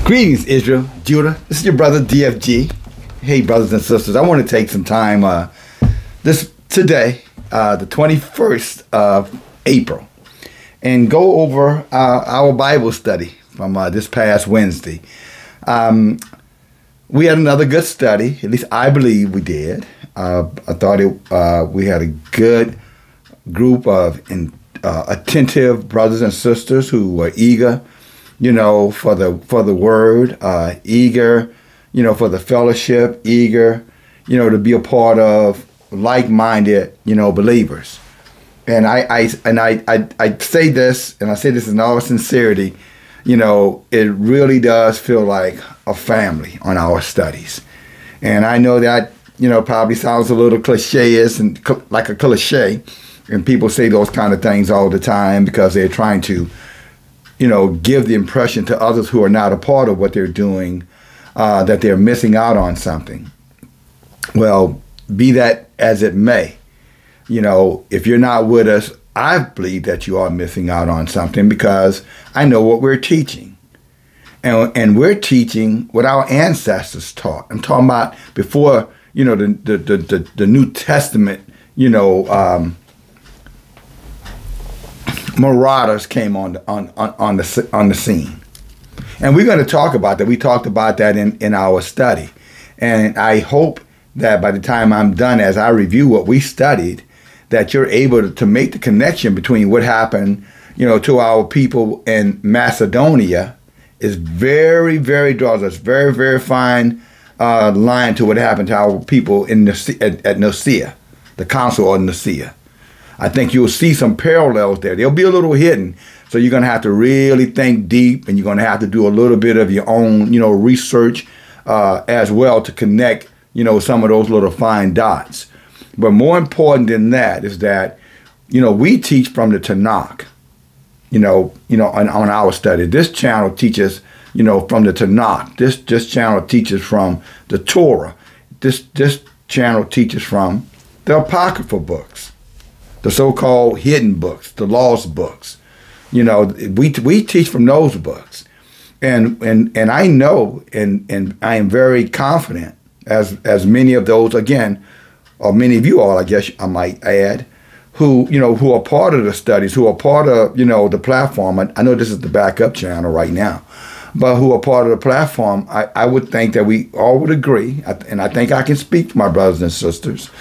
Greetings, Israel, Judah. This is your brother DFG. Hey, brothers and sisters. I want to take some time today, the 21st of April, and go over our Bible study from this past Wednesday. We had another good study. At least I believe we did. I thought we had a good group of attentive brothers and sisters who were eager, for the word, eager, for the fellowship, eager, to be a part of like-minded, believers. And I say this, and I say this in all sincerity, it really does feel like a family on our studies. And I know that, probably sounds a little cliche-ish and like a cliche, and people say those kind of things all the time because they're trying to, give the impression to others who are not a part of what they're doing, that they're missing out on something. Well, be that as it may, if you're not with us, I believe that you are missing out on something because I know what we're teaching. And we're teaching what our ancestors taught. I'm talking about before, the New Testament, marauders came on the scene. And we're going to talk about that. We talked about that in our study. And I hope that by the time I'm done, as I review what we studied, that you're able to make the connection between what happened, to our people in Macedonia is very, very draws us very, very fine line to what happened to our people in at Nicaea, the Council of Nicaea. I think you'll see some parallels there. They'll be a little hidden, so you're going to have to really think deep, and you're going to have to do a little bit of your own, research as well to connect, some of those little fine dots. But more important than that is that, we teach from the Tanakh, on our study. This channel teaches, from the Tanakh. This channel teaches from the Torah. This channel teaches from the Apocryphal books, the so-called hidden books, the lost books. We teach from those books. And I know, and I am very confident, as many of those, again, or many of you all, I guess I might add, who are part of the studies, who are part of, the platform. I know this is the backup channel right now, but who are part of the platform, I would think that we all would agree, and I think I can speak for my brothers and sisters,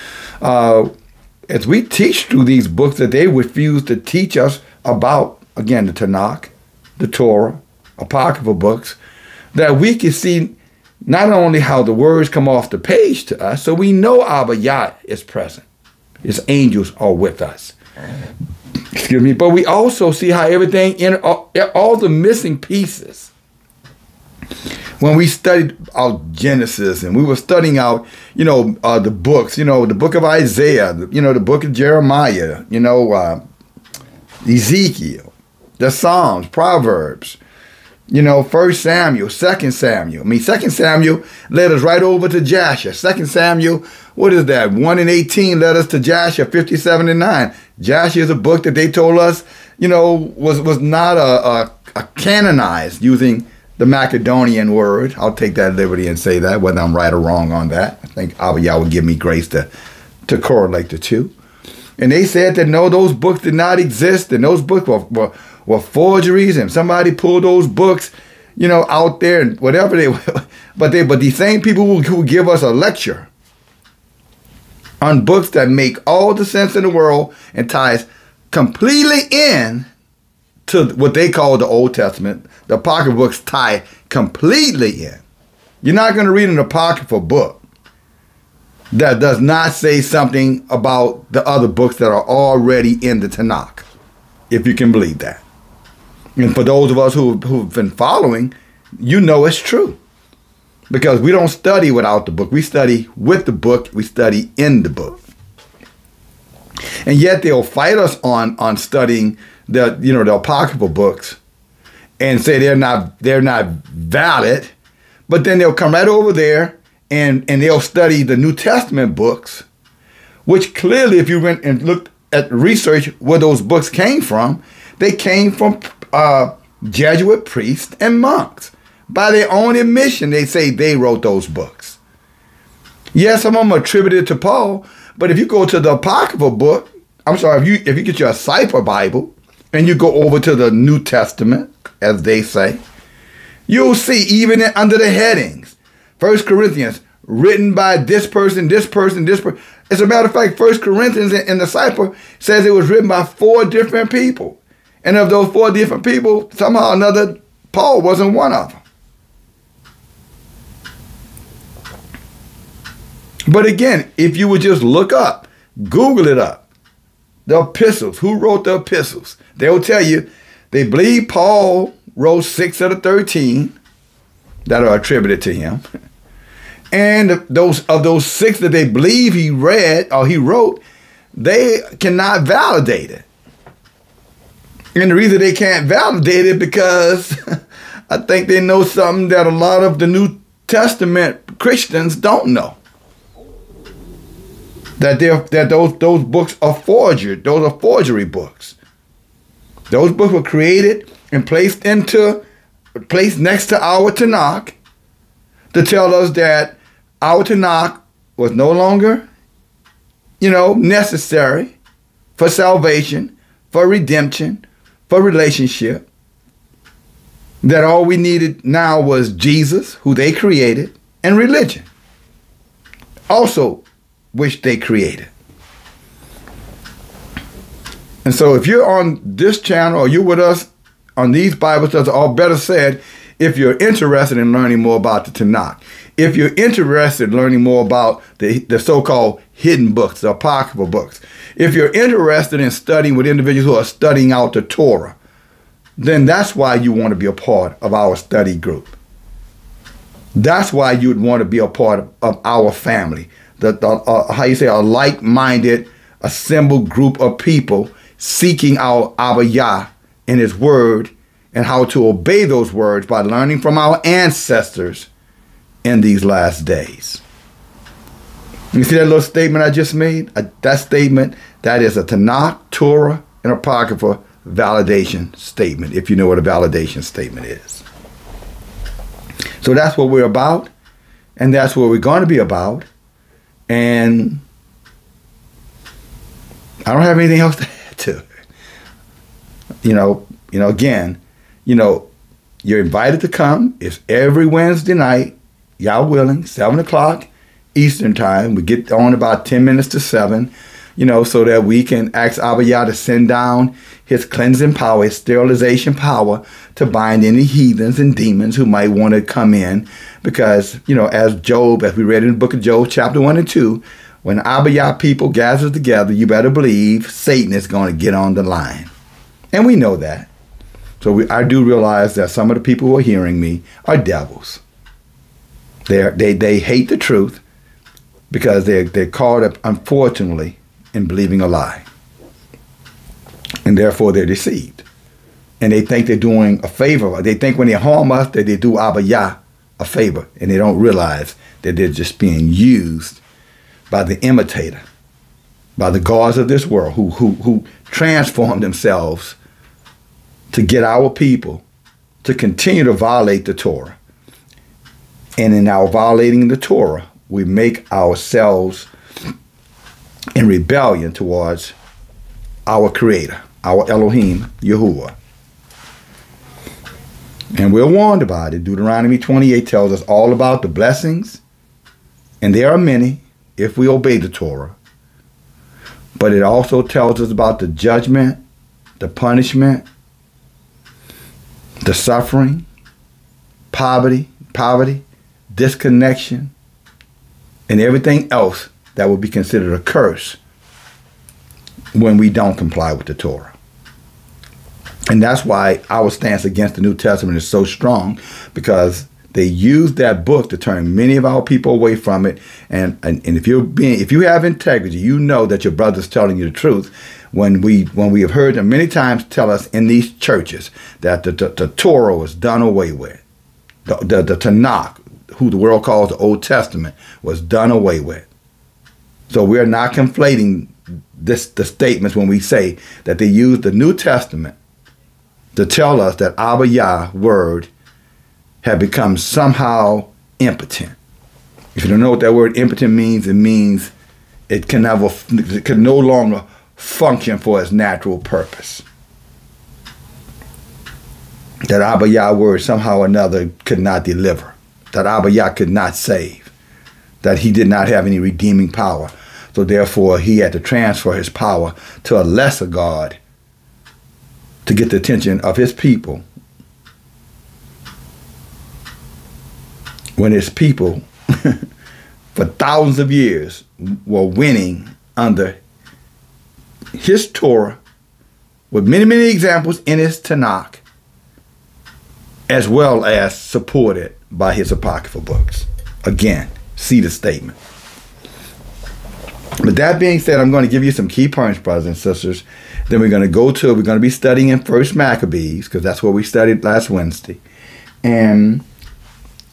as we teach through these books that they refuse to teach us about, again, the Tanakh, the Torah, Apocryphal books, that we can see not only how the words come off the page to us, so we know Abayah is present. His angels are with us. Excuse me. But we also see how everything, all the missing pieces. When we studied out Genesis and we were studying out, the books, the book of Isaiah, the book of Jeremiah, Ezekiel, the Psalms, Proverbs, 1 Samuel, 2 Samuel. 2 Samuel led us right over to Jasher. 2 Samuel, what is that? 1 and 18 led us to Jasher 57 and 9. Jasher is a book that they told us, was not a canonized using the Macedonian word. I'll take that liberty and say that, whether I'm right or wrong on that. I think Abayah will give me grace to correlate the two. And they said that no, those books did not exist, and those books were forgeries, and somebody pulled those books, out there and whatever they were. But these same people who give us a lecture on books that make all the sense in the world and ties completely in to what they call the Old Testament. The Apocryphal books tie completely in. You're not going to read an Apocryphal book that does not say something about the other books that are already in the Tanakh, if you can believe that. And for those of us who've been following, it's true. Because we don't study without the book. We study with the book. We study in the book. And yet they'll fight us on studying the Apocryphal books and say they're not valid. But then they'll come right over there and they'll study the New Testament books, which clearly, if you went and looked at research where those books came from, they came from Jesuit priests and monks. By their own admission, they say they wrote those books. Yes, some of them are attributed to Paul, but if you go to the Apocryphal book, I'm sorry, if you get your Cipher Bible and you go over to the New Testament, as they say, you'll see even under the headings, 1 Corinthians, written by this person, this person, this person. As a matter of fact, 1 Corinthians in the Cipher says it was written by 4 different people. And of those 4 different people, somehow or another, Paul wasn't one of them. But again, if you would just look up, Google it up, the epistles, who wrote the epistles, they'll tell you they believe Paul wrote 6 of the 13 that are attributed to him. And of those 6 that they believe he read or he wrote, they cannot validate it. And the reason they can't validate it because I think they know something that a lot of the New Testament Christians don't know. That those books are forgery. Those are forgery books. Those books were created and placed next to our Tanakh to tell us that our Tanakh was no longer, necessary for salvation, for redemption, for relationship. That all we needed now was Jesus, who they created, and religion. Also, which they created. And so if you're on this channel or you're with us on these Bible studies, or better said, if you're interested in learning more about the Tanakh, if you're interested in learning more about the so-called hidden books, the apocryphal books, if you're interested in studying with individuals who are studying out the Torah, then that's why you want to be a part of our study group. That's why you'd want to be a part of our family. A like-minded, assembled group of people seeking our Abayah in his word and how to obey those words by learning from our ancestors in these last days. You see that little statement I just made? That statement, that is a Tanakh, Torah, and Apocrypha validation statement, if you know what a validation statement is. So that's what we're about, and that's what we're going to be about. And I don't have anything else to add to it. Again, you're invited to come. It's every Wednesday night, y'all willing, 7 o'clock Eastern time. We get on about 10 minutes to 7, so that we can ask Abayah to send down his cleansing power, his sterilization power to bind any heathens and demons who might want to come in. Because, as we read in the book of Job, chapter 1 and 2, when Abayah people gather together, you better believe Satan is going to get on the line. And we know that. So I do realize that some of the people who are hearing me are devils. They hate the truth because they're caught up, unfortunately, in believing a lie. And therefore they're deceived. And they think they're doing a favor. They think when they harm us that they do Abayah a favor. And they don't realize that they're just being used by the imitator, by the gods of this world who transform themselves to get our people to continue to violate the Torah. And in our violating the Torah, we make ourselves in rebellion towards our Creator, our Elohim, Yahuwah. And we're warned about it. Deuteronomy 28 tells us all about the blessings, and there are many if we obey the Torah. But it also tells us about the judgment, the punishment, the suffering, poverty, disconnection, and everything else that would be considered a curse when we don't comply with the Torah. And that's why our stance against the New Testament is so strong, because they use that book to turn many of our people away from it. And if you have integrity, you know that your brother's telling you the truth. When we have heard them many times tell us in these churches that the Torah was done away with. The Tanakh, who the world calls the Old Testament, was done away with. So we're not conflating the statements when we say that they use the New Testament to tell us that Abayah word have become somehow impotent. If you don't know what that word impotent means, it means it can no longer function for its natural purpose. That Abayah word somehow or another could not deliver. That Abayah could not save. That he did not have any redeeming power. So therefore he had to transfer his power to a lesser God to get the attention of his people. When his people for thousands of years were winning under his Torah with many, many examples in his Tanakh, as well as supported by his apocryphal books. Again, see the statement. With that being said, I'm going to give you some key points, brothers and sisters. Then we're going to be studying in 1 Maccabees, because that's what we studied last Wednesday. And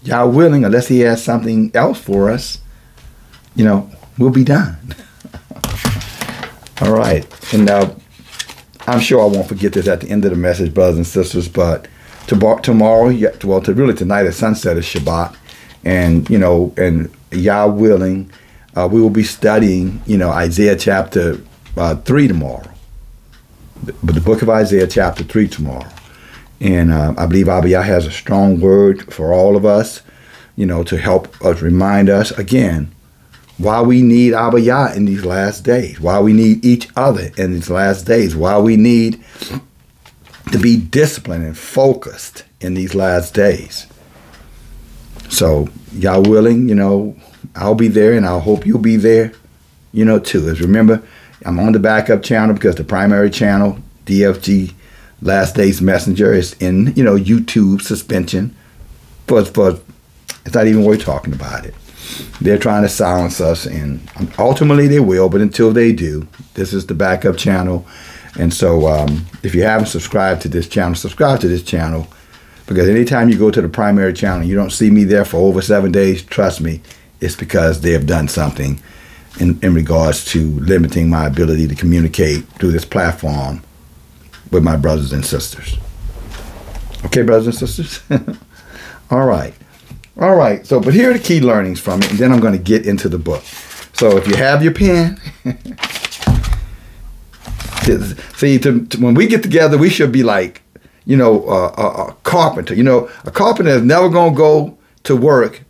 Yah willing, unless he has something else for us, we'll be done. All right. And I'm sure I won't forget this at the end of the message, brothers and sisters, but tomorrow, really tonight at sunset is Shabbat. And, and Yah willing, we will be studying, Isaiah chapter 3 tomorrow. But the book of Isaiah chapter 3 tomorrow. And I believe Abayah has a strong word for all of us, to help us remind us, again, why we need Abayah in these last days, why we need each other in these last days, why we need to be disciplined and focused in these last days. So, Yah willing, I'll be there, and I hope you'll be there, too. As remember, I'm on the backup channel because the primary channel, DFG, Last Days Messenger, is in, YouTube suspension. It's not even worth talking about it. They're trying to silence us, and ultimately they will, but until they do, this is the backup channel. And so if you haven't subscribed to this channel, subscribe to this channel, because anytime you go to the primary channel, you don't see me there for over 7 days, trust me, it's because they have done something in regards to limiting my ability to communicate through this platform with my brothers and sisters. Okay, brothers and sisters? All right. All right. So, but here are the key learnings from it, and then I'm going to get into the book. So if you have your pen, see, when we get together, we should be like, a carpenter. A carpenter is never going to go to work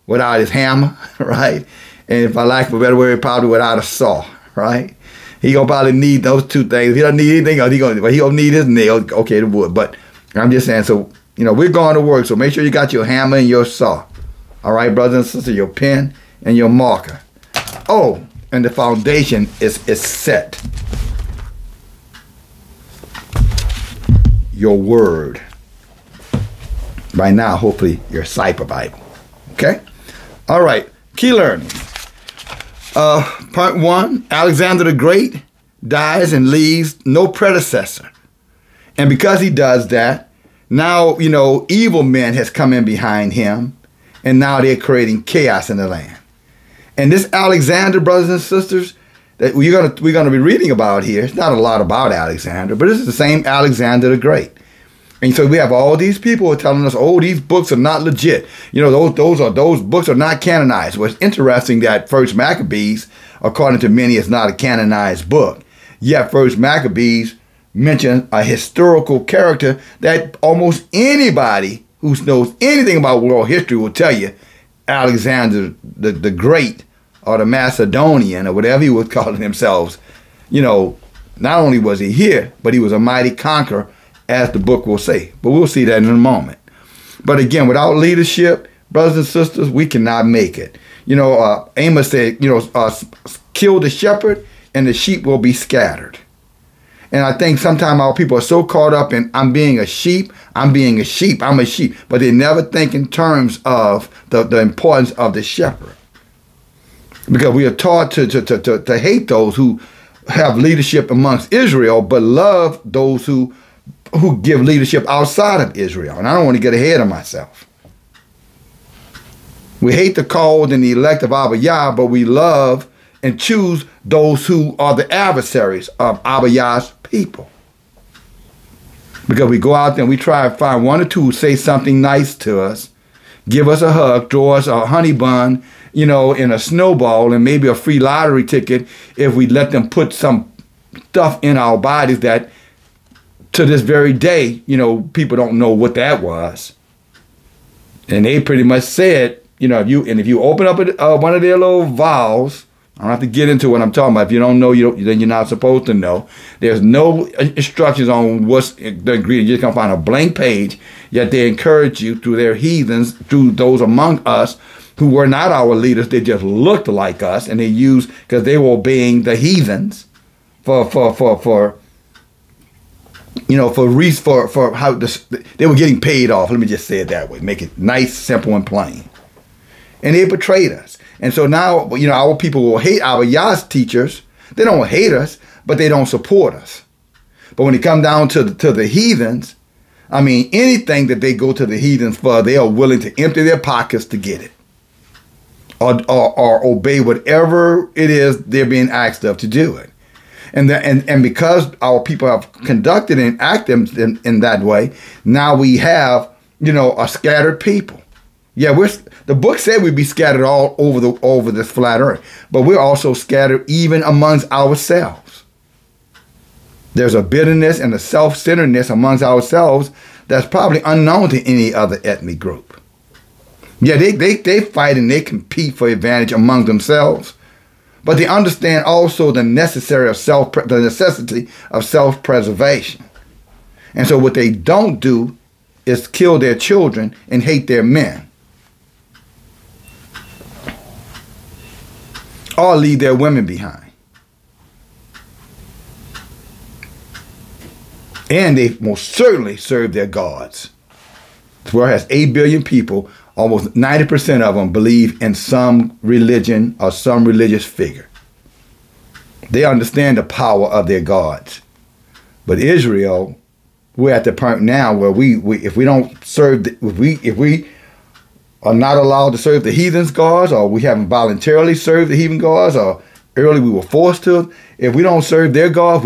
without his hammer, right? And if I lack of a better word, probably without a saw, right? He gonna probably need those two things. If he doesn't need anything else, he gonna need his nail, okay, the wood. But I'm just saying, so we're going to work, so make sure you got your hammer and your saw. All right, brothers and sisters, your pen and your marker. Oh, and the foundation is set. Your word. By now, hopefully, your Cypher Bible. Okay? All right, key learning. Part 1, Alexander the Great dies and leaves no predecessor. And because he does that, now, evil men has come in behind him, and now they're creating chaos in the land. And this Alexander, brothers and sisters, that we're gonna be reading about here, it's not a lot about Alexander, but this is the same Alexander the Great. And so we have all these people who are telling us, oh, these books are not legit. Those books are not canonized. Well, it's interesting that 1 Maccabees, according to many, is not a canonized book. Yet 1 Maccabees mentions a historical character that almost anybody who knows anything about world history will tell you, Alexander the Great, or the Macedonian, or whatever he was calling themselves. Not only was he here, but he was a mighty conqueror, as the book will say. But we'll see that in a moment. But again, without leadership, brothers and sisters, we cannot make it. Amos said, kill the shepherd and the sheep will be scattered. And I think sometimes our people are so caught up in, I'm being a sheep, I'm a sheep. But they never think in terms of the importance of the shepherd. Because we are taught to hate those who have leadership amongst Israel, but love those who give leadership outside of Israel. And I don't want to get ahead of myself. We hate the called and the elect of Abayah, but we love and choose those who are the adversaries of Abayah's people. Because we go out there and we try to find one or two who say something nice to us, give us a hug, throw us a honey bun, you know, in a snowball and maybe a free lottery ticket if we let them put some stuff in our bodies that to this very day, you know, people don't know what that was. And they pretty much said, you know, if you open up one of their little vials, I don't have to get into what I'm talking about. If you don't know, then you're not supposed to know. There's no instructions on what's the ingredient. You're just going to find a blank page, yet they encourage you through their heathens, through those among us who were not our leaders. They just looked like us, and they used, because they were obeying the heathens for how they were getting paid off. Let me just say it that way. Make it nice, simple, and plain. And they betrayed us. And so now, you know, our people will hate Abayah's teachers. They don't hate us, but they don't support us. But when it comes down to the heathens, I mean, anything that they go to the heathens for, they are willing to empty their pockets to get it. Or obey whatever it is they're being asked of to do it. And because our people have conducted and acted in that way, now we have, you know, a scattered people. Yeah, the book said we'd be scattered all over this flat earth, but we're also scattered even amongst ourselves. There's a bitterness and a self-centeredness amongst ourselves that's probably unknown to any other ethnic group. Yeah, they fight and they compete for advantage among themselves, but they understand also the necessity of self-preservation. And so what they don't do is kill their children and hate their men, or leave their women behind. And they most certainly serve their gods. This world has 8 billion people. Almost 90% of them believe in some religion or some religious figure. They understand the power of their gods. But Israel, we're at the point now where if we don't serve, if we are not allowed to serve the heathen's gods, or we haven't voluntarily served the heathen gods, or early we were forced to, if we don't serve their gods,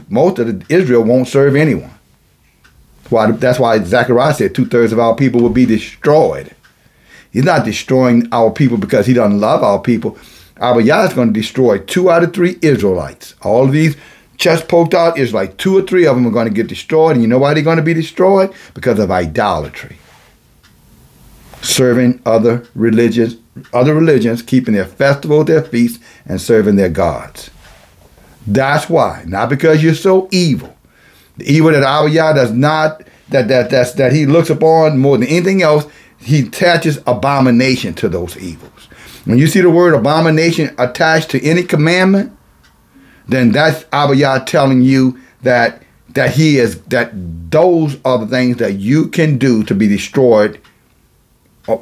most of Israel won't serve anyone. That's why Zechariah said 2/3 of our people will be destroyed. He's not destroying our people because he doesn't love our people. Abayah is going to destroy 2 out of 3 Israelites. All of these chest poked out Israelites, 2 or 3 of them are going to get destroyed. And you know why they're going to be destroyed? Because of idolatry. Serving other religions, keeping their festivals, their feasts, and serving their gods. That's why. Not because you're so evil. The evil that Abayah does not, that he looks upon more than anything else, he attaches abomination to those evils. When you see the word abomination attached to any commandment, then that's Abayah telling you that those are the things that you can do to be destroyed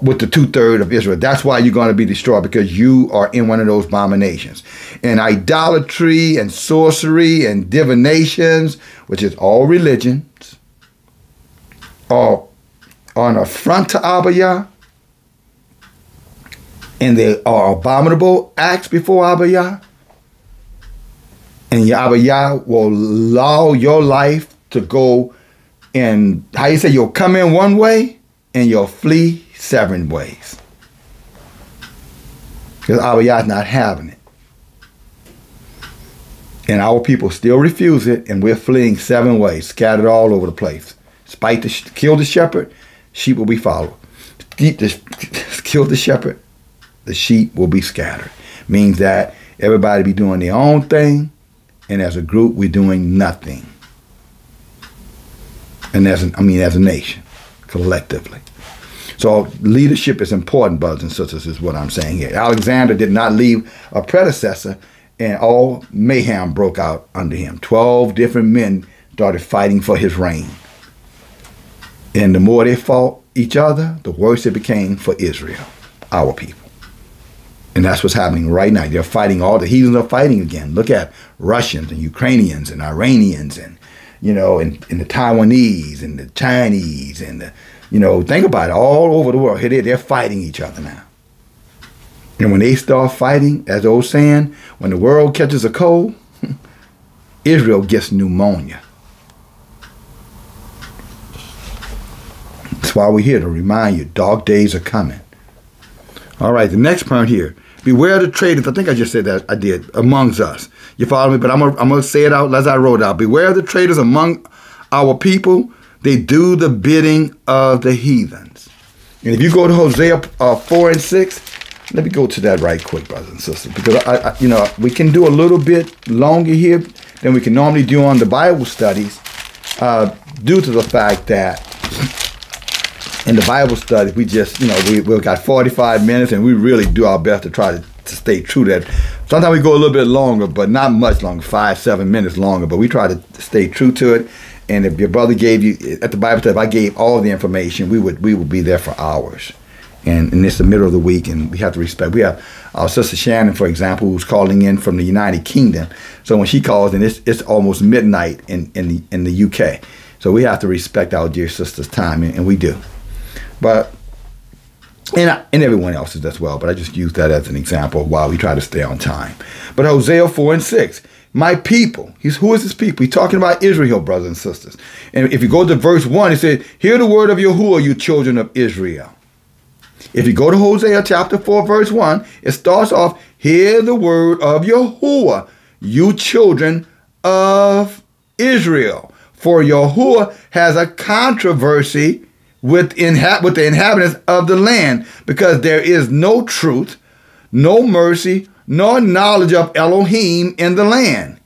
with the 2/3 of Israel. That's why you're going to be destroyed, because you are in one of those abominations. And idolatry and sorcery and divinations, which is all religions, are an affront to Abayah, and they are abominable acts before Abayah. And Abayah will allow your life to go in, how you say, you'll come in one way and you'll flee 7 ways. Because Abayah is not having it. And our people still refuse it, and we're fleeing 7 ways, scattered all over the place. Kill the shepherd, sheep will be followed. Kill the shepherd, the sheep will be scattered. Means that everybody be doing their own thing, and as a group, we're doing nothing. And as a nation, collectively. So leadership is important, brothers and sisters, is what I'm saying here. Alexander did not leave a predecessor, and all mayhem broke out under him. 12 different men started fighting for his reign. And the more they fought each other, the worse it became for Israel, our people. And that's what's happening right now. They're fighting, all the heathens are fighting again. Look at Russians and Ukrainians and Iranians and, you know, and the Taiwanese and the Chinese and the, you know, think about it, all over the world. They're fighting each other now. And when they start fighting, as the old saying, when the world catches a cold, Israel gets pneumonia. That's why we're here, to remind you, dark days are coming. All right, the next point here. Beware of the traitors. I think I just said that. I did. Amongst us. You follow me? But I'm going to say it out as I wrote it out. Beware of the traitors among our people. They do the bidding of the heathens. And if you go to Hosea 4 and 6, let me go to that right quick, brothers and sisters. Because, we can do a little bit longer here than we can normally do on the Bible studies due to the fact that in the Bible study, we just, we've got 45 minutes and we really do our best to try to stay true to that. Sometimes we go a little bit longer, but not much longer, 5-7 minutes longer, but we try to stay true to it. And if your brother gave you, at the Bible study, if I gave all the information, we would be there for hours. And it's the middle of the week and we have to respect. We have our sister Shannon, for example, who's calling in from the United Kingdom. So when she calls in, it's almost midnight in the UK. So we have to respect our dear sister's time, and we do. But, and everyone else's as well, but I just use that as an example of why we try to stay on time. But Hosea 4 and 6, my people, who is his people? He's talking about Israel, brothers and sisters. And if you go to verse 1, it says, hear the word of Yahuwah, you children of Israel. If you go to Hosea chapter 4, verse 1, it starts off, hear the word of Yahuwah, you children of Israel. For Yahuwah has a controversy with the inhabitants of the land, because there is no truth, no mercy, nor knowledge of Elohim in the land.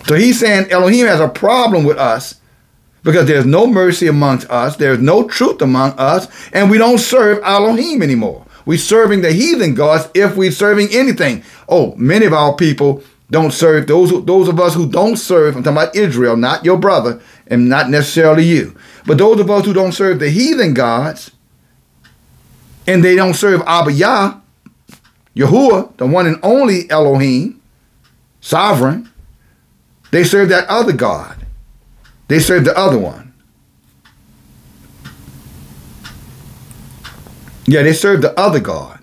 So he's saying Elohim has a problem with us because there's no mercy amongst us, there's no truth among us, and we don't serve Elohim anymore. We're serving the heathen gods if we're serving anything. Oh, many of our people don't serve, those of us who don't serve, I'm talking about Israel, not your brother, and not necessarily you. But those of us who don't serve the heathen gods, and they don't serve Abayah, Yahuwah, the one and only Elohim, sovereign, they serve that other God. They serve the other one. Yeah, they serve the other God.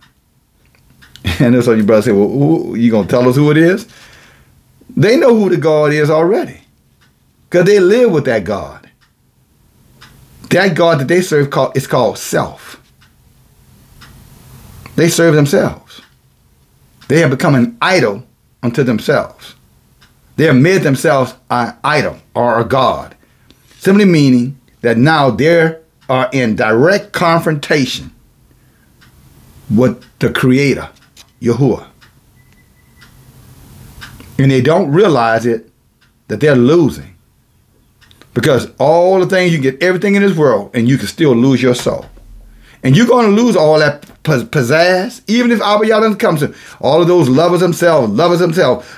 And that's what your brother said, well, you going to tell us who it is? They know who the God is already, because they live with that God. That God that they serve is called self. They serve themselves. They have become an idol unto themselves. They have made themselves an idol or a God. Simply meaning that now they are in direct confrontation with the Creator, Yahuwah. And they don't realize it, that they're losing. Because all the things, you get everything in this world and you can still lose your soul. And you're going to lose all that pizzazz, even if Abayah doesn't come to all of those lovers themselves.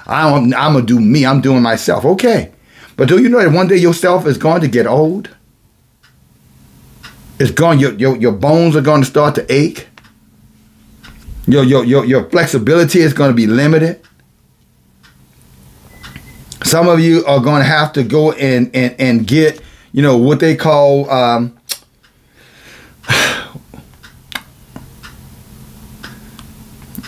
I'm going to do me, I'm doing myself. Okay. But do you know that one day yourself is going to get old? It's going, your bones are going to start to ache. Your flexibility is going to be limited. Some of you are going to have to go and get, what they call,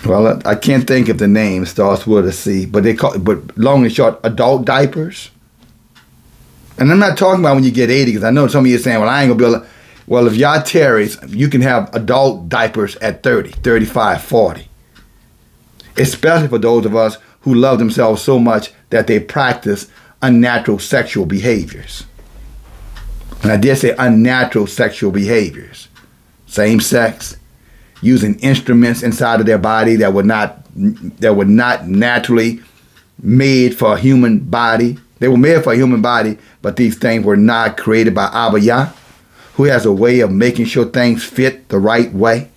well, I can't think of the name. It starts with a C, but but long and short, adult diapers. And I'm not talking about when you get 80, because I know some of you are saying, well, I ain't going to be able to. Well, if y'all tarries, you can have adult diapers at 30, 35, 40. Especially for those of us who love themselves so much that they practice unnatural sexual behaviors. And I did say unnatural sexual behaviors. Same sex, using instruments inside of their body that were not naturally made for a human body. They were made for a human body, but these things were not created by Abayah, who has a way of making sure things fit the right way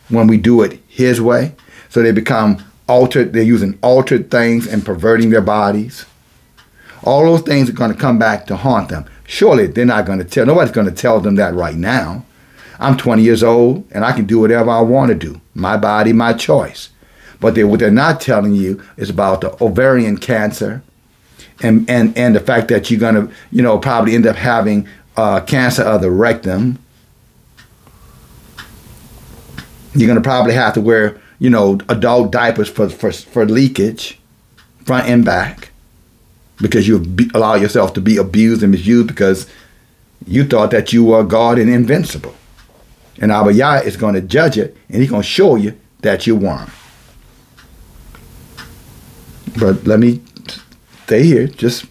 when we do it his way. So they become altered. They're using altered things and perverting their bodies. All those things are going to come back to haunt them. Surely they're not going to tell. Nobody's going to tell them that right now. I'm 20 years old and I can do whatever I want to do. My body, my choice. But what they're not telling you is about the ovarian cancer and the fact that you're going to, probably end up having cancer of the rectum. You're going to probably have to wear, adult diapers for leakage, front and back. because you allow yourself to be abused and misused because you thought that you were God and invincible. And Abayah is going to judge it, and he's going to show you that you weren't. But let me stay here. Just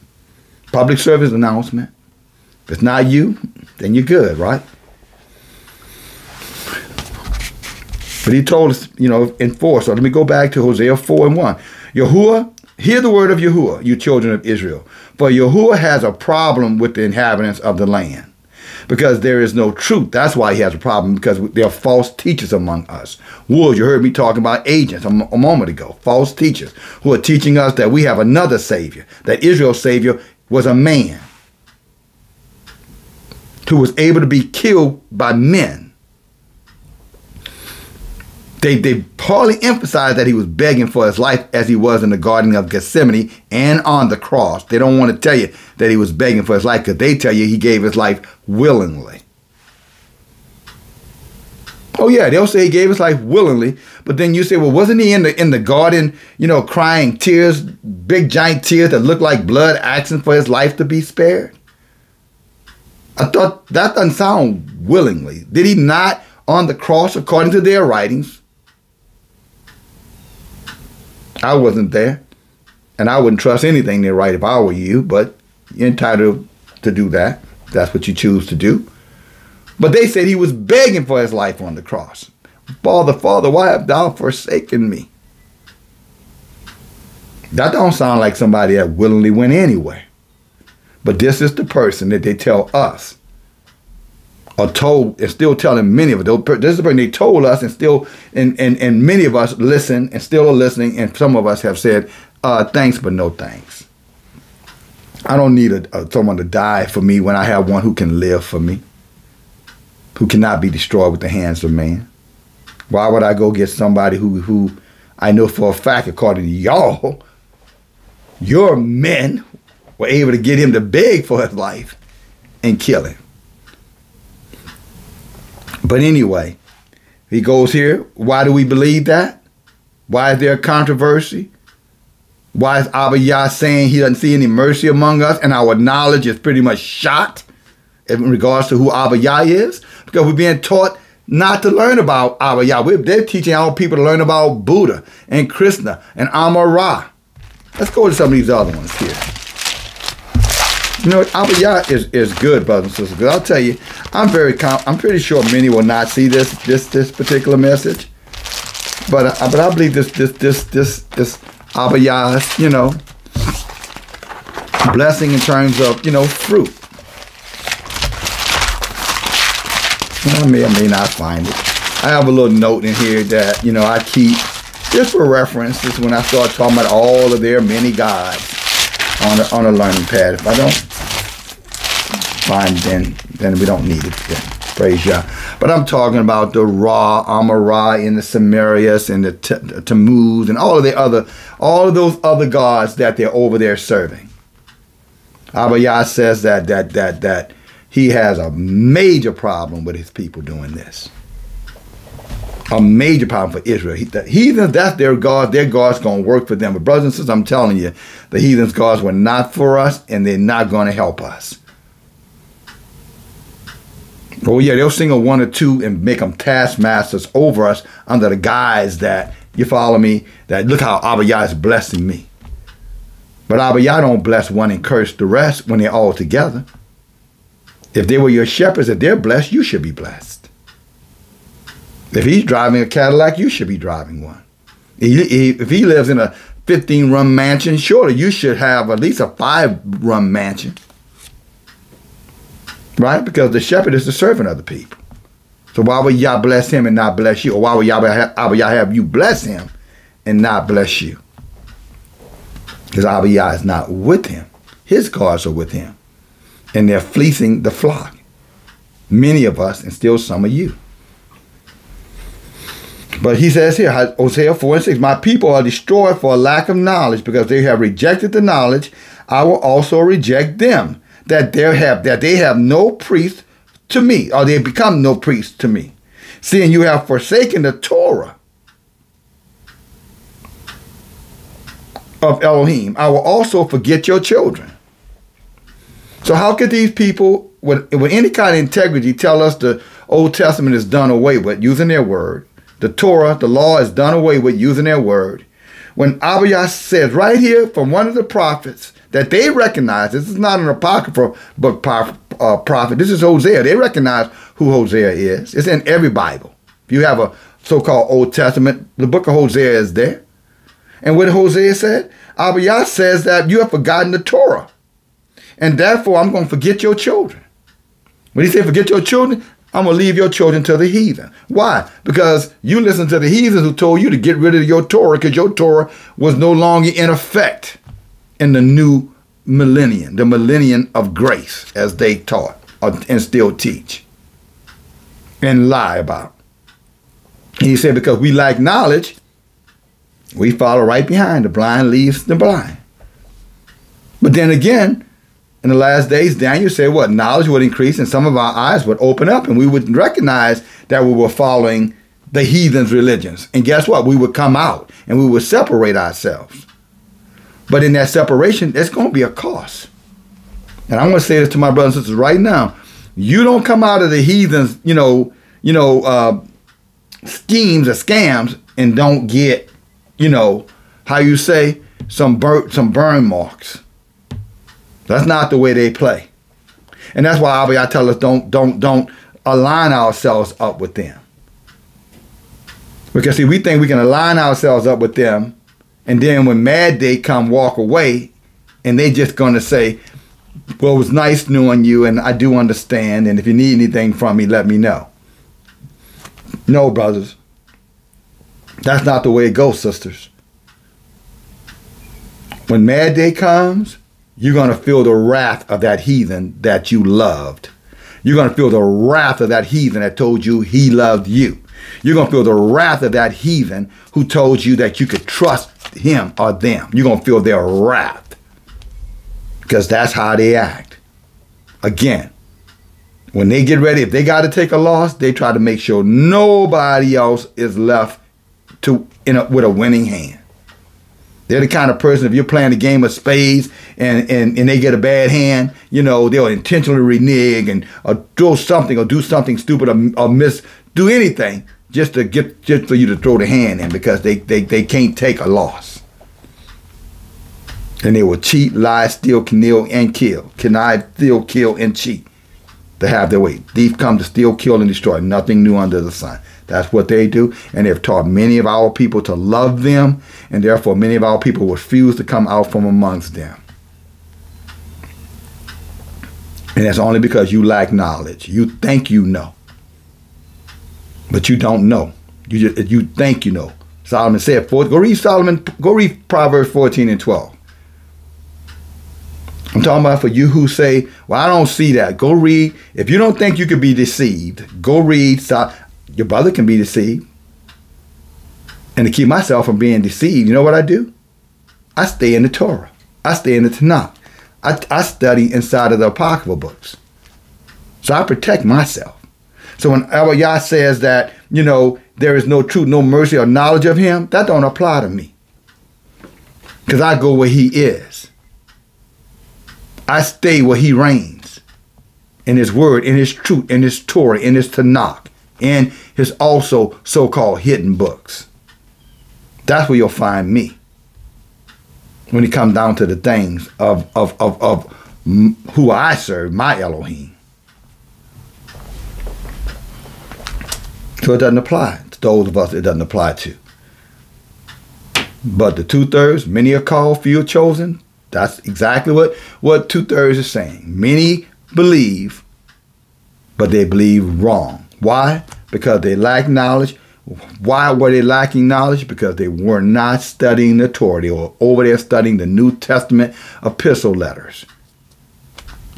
public service announcement. If it's not you, then you're good, right? But he told us, in 4. So let me go back to Hosea 4:1. Yahuwah, hear the word of Yahuwah, you children of Israel. For Yahuwah has a problem with the inhabitants of the land, because there is no truth. That's why he has a problem, because there are false teachers among us. Wolves, you heard me talking about agents a moment ago. False teachers who are teaching us that we have another Savior, that Israel's Savior was a man who was able to be killed by men. They hardly emphasize that he was begging for his life as he was in the Garden of Gethsemane and on the cross. They don't want to tell you that he was begging for his life, because they tell you he gave his life willingly. Oh yeah, they'll say he gave his life willingly, but then you say, well, wasn't he in the garden, crying tears, big giant tears that looked like blood, asking for his life to be spared? I thought that doesn't sound willingly. Did he not on the cross, according to their writings? I wasn't there, and I wouldn't trust anything they write if I were you, but you're entitled to do that. That's what you choose to do. But they said he was begging for his life on the cross. Father, Father, why have thou forsaken me? That don't sound like somebody that willingly went anywhere. But this is the person that they tell us, or told, and still telling many of us. This is the person they told us, and still, and many of us listen and still are listening, and some of us have said, thanks, but no thanks. I don't need someone to die for me when I have one who can live for me, who cannot be destroyed with the hands of man. Why would I go get somebody who I know for a fact, according to y'all, your men were able to get him to beg for his life and kill him? But anyway, he goes here. Why do we believe that? Why is there a controversy? Why is Abayah saying he doesn't see any mercy among us, and our knowledge is pretty much shot in regards to who Abayah is? Because we're being taught not to learn about Abayah. They're teaching our people to learn about Buddha and Krishna and Amon-Ra. Let's go to some of these other ones here. Abayah is good, brothers and sisters. Because I'll tell you, I'm pretty sure many will not see this particular message. But I believe this Abayah's, blessing in terms of, fruit. I may or may not find it. I have a little note in here that, I keep just for reference. This is when I start talking about all of their many gods on a learning pad. If I don't find, then we don't need it. Then. Praise Yah. But I'm talking about the Ra, Amon-Ra, and the Samarias, and the Tammuz, and all of those other gods that they're over there serving. Abayah says that he has a major problem with his people doing this. A major problem for Israel. The heathens, that's their gods. Their gods going to work for them. But brothers and sisters, I'm telling you, the heathens' gods were not for us, and they're not going to help us. Oh yeah, they'll sing a one or two and make them taskmasters over us under the guise that, you follow me, that look how Abayah is blessing me. But Abayah don't bless one and curse the rest when they're all together. If they were your shepherds, if they're blessed, you should be blessed. If he's driving a Cadillac, you should be driving one. If he lives in a 15-room mansion, surely you should have at least a 5-room mansion. Right? Because the shepherd is the servant of the people. So why would Yah bless him and not bless you? Or why would Abayah have you bless him and not bless you? Because Abayah is not with him. His gods are with him. And they're fleecing the flock. Many of us, and still some of you. But he says here, Hosea 4:6, my people are destroyed for a lack of knowledge, because they have rejected the knowledge. I will also reject them, that they have no priest to me, or they become no priest to me. Seeing you have forsaken the Torah. of Elohim, I will also forget your children. So how could these people, with any kind of integrity, tell us the Old Testament is done away with using their word? The Torah, the law, is done away with using their word. When Abayah says right here from one of the prophets that they recognize, this is not an apocryphal book prophet, this is Hosea. They recognize who Hosea is. It's in every Bible. If you have a so-called Old Testament, the book of Hosea is there. And what Hosea said? Abayah says that you have forgotten the Torah. And therefore, I'm going to forget your children. When he said forget your children, I'm going to leave your children to the heathen. Why? Because you listened to the heathens who told you to get rid of your Torah because your Torah was no longer in effect in the new millennium, the millennium of grace, as they taught and still teach and lie about. And he said, because we lack knowledge, we follow right behind. The blind leads the blind. But then again, in the last days, Daniel said what? Knowledge would increase and some of our eyes would open up and we would recognize that we were following the heathens' religions. And guess what? We would come out and we would separate ourselves. But in that separation, there's going to be a cost. And I'm going to say this to my brothers and sisters right now. You don't come out of the heathens, schemes or scams and don't get, how you say, some burn marks. That's not the way they play. And that's why I tell us don't align ourselves up with them. Because see, we think we can align ourselves up with them, and then when mad day come, walk away, and they just gonna say, well, it was nice knowing you, and I do understand, and if you need anything from me, let me know. No, brothers. That's not the way it goes, sisters. When mad day comes, you're going to feel the wrath of that heathen that you loved. You're going to feel the wrath of that heathen that told you he loved you. You're going to feel the wrath of that heathen who told you that you could trust him or them. You're going to feel their wrath because that's how they act. Again, when they get ready, if they got to take a loss, they try to make sure nobody else is left with a winning hand. They're the kind of person, if you're playing a game of spades and they get a bad hand, they'll intentionally renege and throw something or do something stupid or do anything just for you to throw the hand in because they can't take a loss. And they will cheat, lie, steal, connive, and kill. Connive, steal, kill, and cheat to have their way. Thief come to steal, kill, and destroy. Nothing new under the sun. That's what they do, and they've taught many of our people to love them, and therefore many of our people refuse to come out from amongst them. And that's only because you lack knowledge. You think you know, but you don't know. You think you know. Solomon said, go read Proverbs 14 and 12. I'm talking about for you who say, well, I don't see that. Go read. If you don't think you could be deceived, go read. Your brother can be deceived. And to keep myself from being deceived, you know what I do? I stay in the Torah. I stay in the Tanakh. I study inside of the apocryphal books. So I protect myself. So when Abayah says that, there is no truth, no mercy or knowledge of him, that don't apply to me. Because I go where he is. I stay where he reigns. In his word, in his truth, in his Torah, in his Tanakh, and his also so-called hidden books. That's where you'll find me. When it comes down to the things of who I serve, my Elohim. So it doesn't apply to those of us it doesn't apply to. But the 2/3, many are called, few are chosen. That's exactly what 2/3 is saying. Many believe, but they believe wrong. Why? Because they lack knowledge. Why were they lacking knowledge? Because they were not studying the Torah. They were over there studying the New Testament epistle letters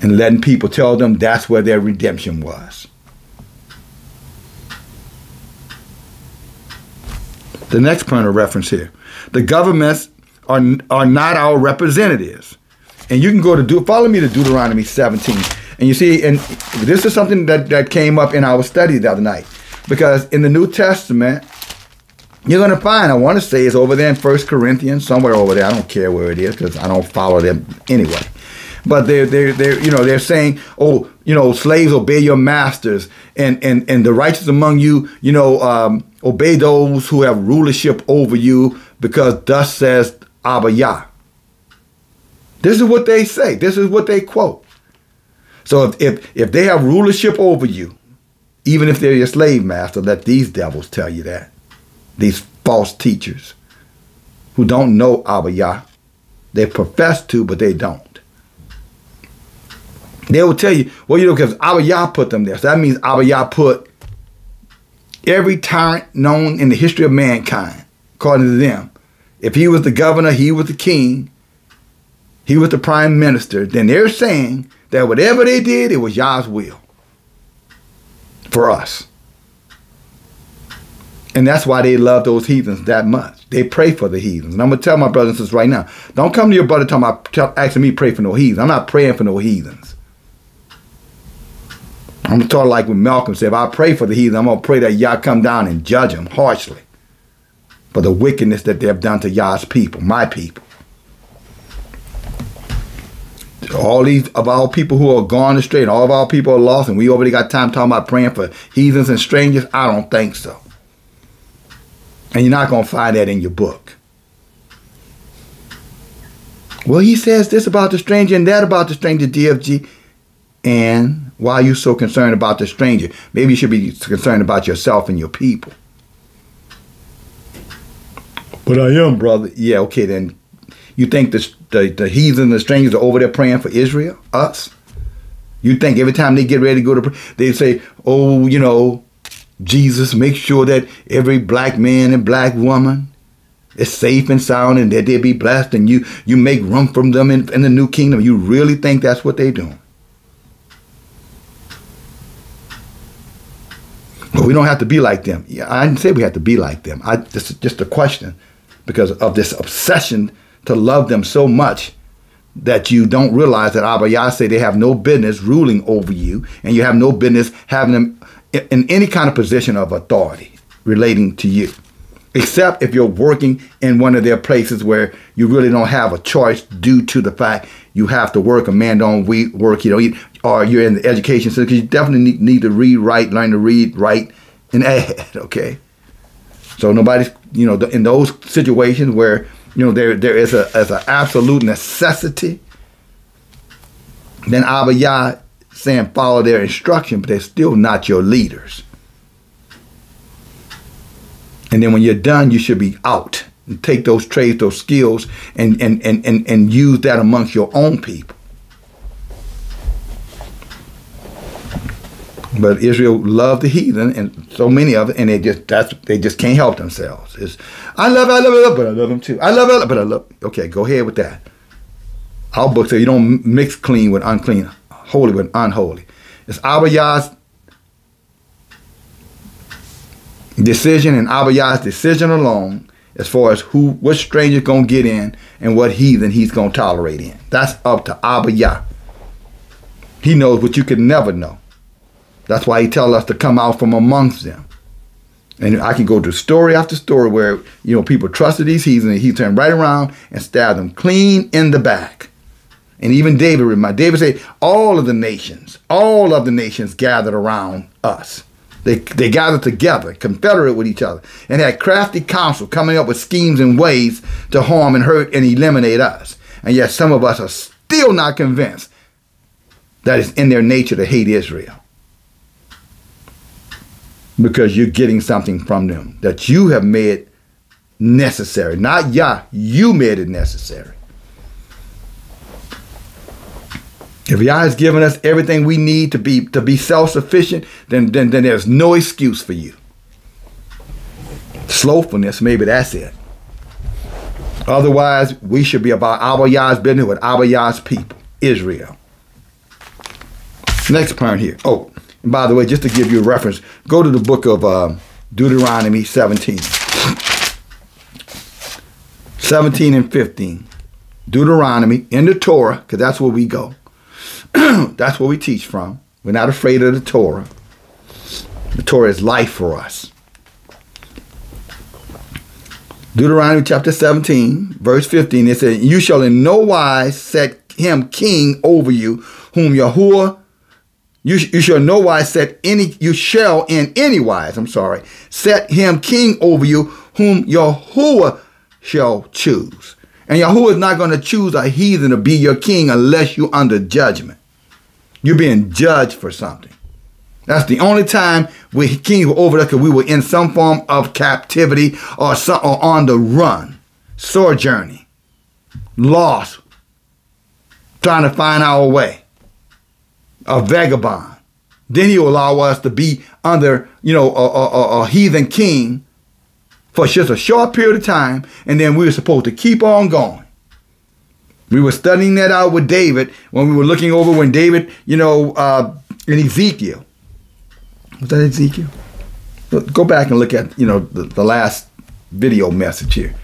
and letting people tell them that's where their redemption was. The next point of reference here. The governments are not our representatives. And you can go to, follow me to Deuteronomy 17. And you see, and this is something that came up in our study the other night. Because in the New Testament, you're going to find, I want to say it's over there in 1 Corinthians, somewhere over there. I don't care where it is because I don't follow them anyway. But they're saying, oh, slaves, obey your masters, and the righteous among you, obey those who have rulership over you, because thus says Abayah. This is what they say. This is what they quote. So if they have rulership over you, even if they're your slave master, let these devils tell you that. These false teachers who don't know Abayah. They profess to, but they don't. They will tell you, well, because Abayah put them there. So that means Abayah put every tyrant known in the history of mankind, according to them. If he was the governor, he was the king, he was the prime minister, then they're saying that whatever they did, it was Yah's will for us. And that's why they love those heathens that much. They pray for the heathens. And I'm going to tell my brothers and sisters right now, don't come to your brother asking me to pray for no heathens. I'm not praying for no heathens. I'm going to talk like when Malcolm said, if I pray for the heathen, I'm going to pray that Yah come down and judge them harshly for the wickedness that they have done to Yah's people, my people. All these of our people who are gone astray and all of our people are lost, and we already got time talking about praying for heathens and strangers? I don't think so. And you're not going to find that in your book. Well, he says this about the stranger and that about the stranger, DFG. And why are you so concerned about the stranger? Maybe you should be concerned about yourself and your people. But I am, brother. Yeah, okay, then. You think the heathen, the strangers are over there praying for Israel? Us? You think every time they get ready to go to pray, they say, oh, Jesus, make sure that every black man and black woman is safe and sound and that they be blessed, and you make room for them in the new kingdom. You really think that's what they're doing? But we don't have to be like them. Yeah, I didn't say we have to be like them. This is just a question because of this obsession to love them so much that you don't realize that Abayah say they have no business ruling over you, and you have no business having them in any kind of position of authority relating to you, except if you're working in one of their places where you really don't have a choice due to the fact you have to work. A man don't work, or you're in the education system, because you definitely need to read, write, learn to read, write, and add, okay? So nobody's, in those situations where, there is an absolute necessity, then Abayah saying follow their instruction, but they're still not your leaders. And then when you're done, you should be out. And take those trades, those skills, and use that amongst your own people. But Israel loved the heathen, and so many of it, and they just can't help themselves. It's, I love it, but I love them too. I love it, but I love. Okay, go ahead with that. Our book says you don't mix clean with unclean, holy with unholy. It's Abayah's decision and Abayah's decision alone as far as what stranger's gonna get in and what heathen he's gonna tolerate in. That's up to Abayah. He knows what you could never know. That's why he tells us to come out from amongst them. And I can go to story after story where, people trusted these heathens, and he turned right around and stabbed them clean in the back. And even David said, all of the nations gathered around us. They gathered together, confederate with each other, and had crafty counsel coming up with schemes and ways to harm and hurt and eliminate us. And yet some of us are still not convinced that it's in their nature to hate Israel. Because you're getting something from them that you have made necessary. Not Yah, you made it necessary. If Yah has given us everything we need to be self-sufficient, then there's no excuse for you. Slothfulness, maybe that's it. Otherwise, we should be about Abayah's business with Abayah's people, Israel. Next point here. Oh, and by the way, just to give you a reference, go to the book of Deuteronomy 17. 17 and 15. Deuteronomy in the Torah, because that's where we go. That's what we teach from. We're not afraid of the Torah. The Torah is life for us. Deuteronomy chapter 17, verse 15, it says, you shall in no wise set him king over you, whom Yahuwah, you shall in no wise set any, you shall in any wise, set him king over you, whom Yahuwah shall choose. And Yahuwah is not going to choose a heathen to be your king unless you're under judgment. You're being judged for something. That's the only time we kings were over there, because we were in some form of captivity or on the run, sojourning, lost, trying to find our way, a vagabond. Then he will allow us to be under, a heathen king for just a short period of time, and then we were supposed to keep on going. We were studying that out with David when we were looking over when David, in Ezekiel. Was that Ezekiel? Go back and look at, the last video message here.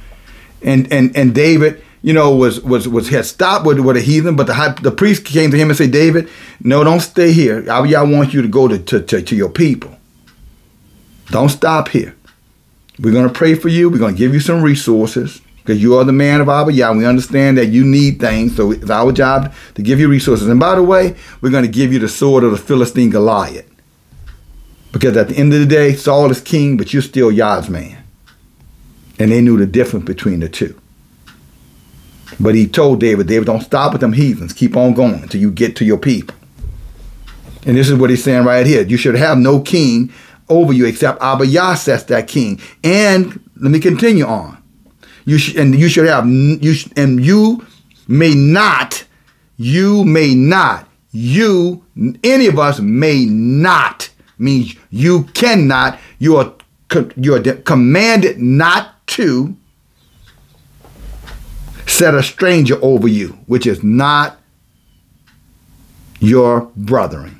And David, had stopped with a heathen, but the priest came to him and said, David, no, don't stay here. I want you to go to your people. Don't stop here. We're going to pray for you. We're going to give you some resources, because you are the man of Abayah. We understand that you need things, so it's our job to give you resources. And by the way, we're going to give you the sword of the Philistine Goliath. Because at the end of the day, Saul is king, but you're still Yah's man. And they knew the difference between the two. But he told David, don't stop with them heathens. Keep on going until you get to your people. And this is what he's saying right here. You should have no king over you except Abayah sets that king. And let me continue on. You may not, any of us may not, means you cannot, you're commanded not to set a stranger over you, which is not your brethren.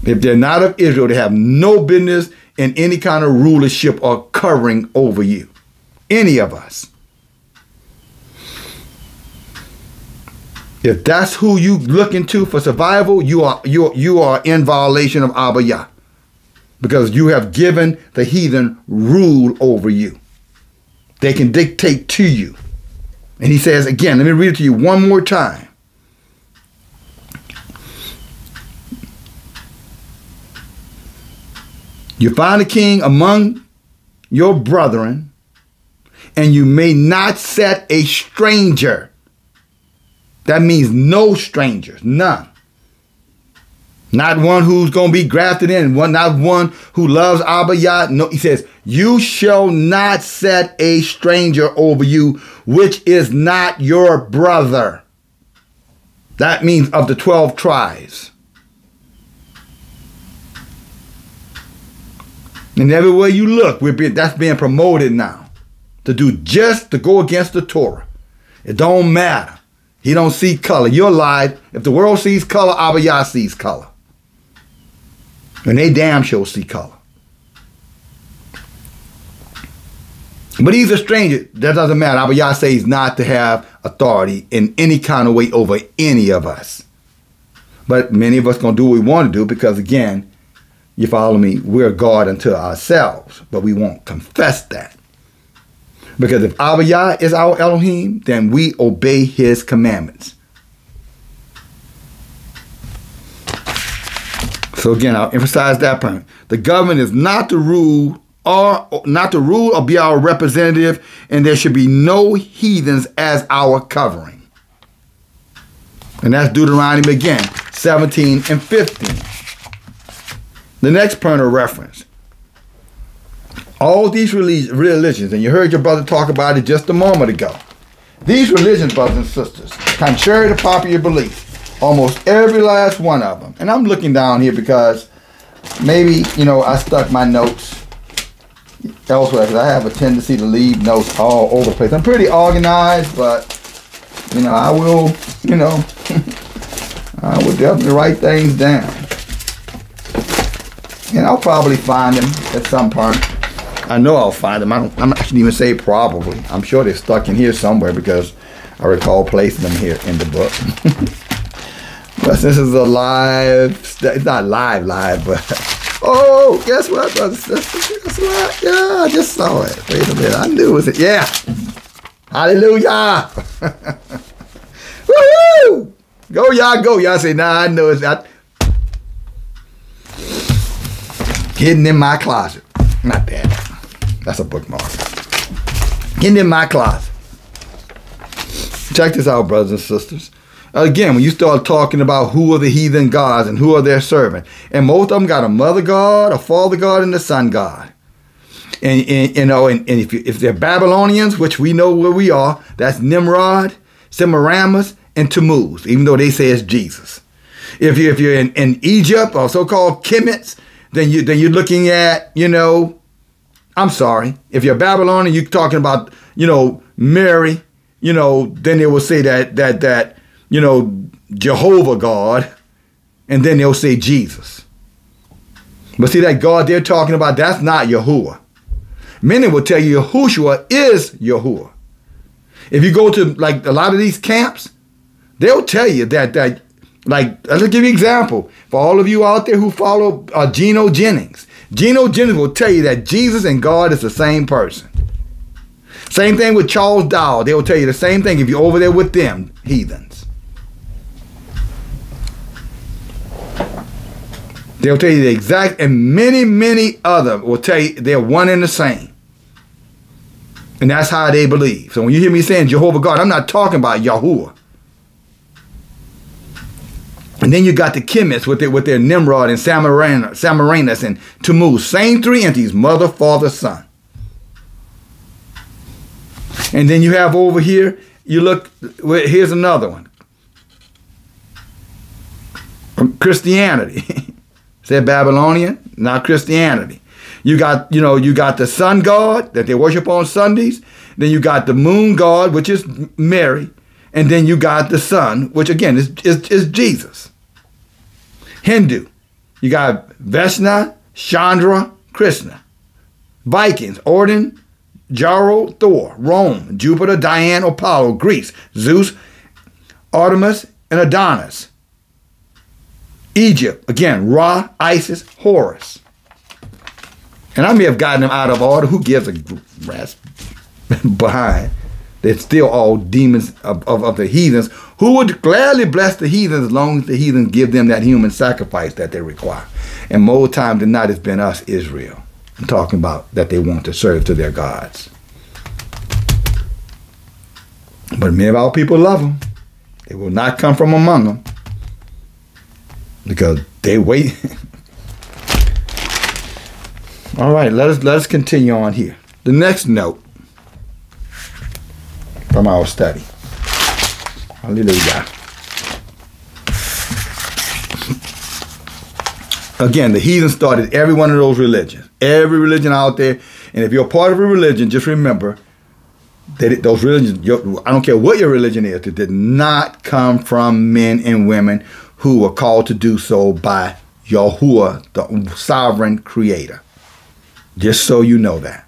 If they're not of Israel, they have no business in any kind of rulership or covering over you. Any of us. If that's who you looking to for survival, you are in violation of Abayah, because you have given the heathen rule over you. They can dictate to you. And he says again, let me read it to you one more time. You find a king among your brethren, and you may not set a stranger. That means no strangers, none. Not one who's going to be grafted in, not one who loves Abayah. No, he says, you shall not set a stranger over you, which is not your brother. That means of the 12 tribes. And everywhere you look, that's being promoted now. To go against the Torah. It don't matter. He don't see color. You're lied. If the world sees color, Abayah sees color. And they damn sure see color. But he's a stranger. That doesn't matter. Abayah says not to have authority in any kind of way over any of us. But many of us going to do what we want to do, because again, you follow me, we're God unto ourselves, but we won't confess that. Because if Abayah is our Elohim, then we obey his commandments. So again, I'll emphasize that point. The government is not to rule or be our representative, and there should be no heathens as our covering. And that's Deuteronomy again, 17 and 15. The next point of reference. All these religions, and you heard your brother talk about it just a moment ago. These religions, brothers and sisters, contrary to popular belief, almost every last one of them. And I'm looking down here because maybe, I stuck my notes elsewhere, because I have a tendency to leave notes all over the place. I'm pretty organized, but, I will, I will definitely write things down. And I'll probably find them at some point. I know I'll find them. I shouldn't even say probably. I'm sure they're stuck in here somewhere, because I recall placing them here in the book. But this is a live, it's not live, but Oh, guess what, brothers and sisters? Guess what? Yeah, I just saw it. Wait a minute. I knew it was it. Yeah. Hallelujah. Woo! Go, y'all, go. Y'all say, nah, I know it's not. Hidden in my closet. Not that. That's a bookmark. Hidden in my closet. Check this out, brothers and sisters. Again, when you start talking about who are the heathen gods and who are their servants, and most of them got a mother god, a father god, and a son god. And if they're Babylonians, which we know where we are, that's Nimrod, Semiramis, and Tammuz, even though they say it's Jesus. If you're in Egypt or so-called Kemites, then you're looking at, I'm sorry, if you're Babylonian, you're talking about, Mary, then they will say that Jehovah God, and then they'll say Jesus. But see, that God they're talking about, that's not Yahuwah. Many will tell you Yahushua is Yahuwah. If you go to like a lot of these camps, they'll tell you that like, let's give you an example. For all of you out there who follow Geno Jennings. Geno Jennings will tell you that Jesus and God is the same person. Same thing with Charles Dow. They will tell you the same thing if you're over there with them, heathens. They'll tell you the exact, and many other will tell you they're one and the same. And that's how they believe. So when you hear me saying Jehovah God, I'm not talking about Yahuwah. And then you got the Kemites with their Nimrod and Semiramis and Tammuz. Same three entities, mother, father, son. And then you have over here, you look, here's another one. Christianity. Said Babylonian, not Christianity. You got the sun god that they worship on Sundays. Then you got the moon god, which is Mary. And then you got the sun, which again is Jesus. Hindu. You got Vishnu, Chandra, Krishna. Vikings, Odin, Jaro, Thor. Rome, Jupiter, Diane, Apollo. Greece, Zeus, Artemis, and Adonis. Egypt, again, Ra, Isis, Horus. And I may have gotten them out of order. Who gives a rat's behind? They're still all demons of the heathens who would gladly bless the heathens as long as the heathens give them that human sacrifice that they require. And more times than not, it's been us, Israel. I'm talking about that they want to serve to their gods. But many of our people love them. They will not come from among them. Because they wait. All right, let us continue on here. The next note from our study. Hallelujah. Again, the heathen started every one of those religions. Every religion out there. And if you're a part of a religion, just remember that those religions, I don't care what your religion is, it did not come from men and women who were called to do so by Yahuwah, the sovereign creator. Just so you know that.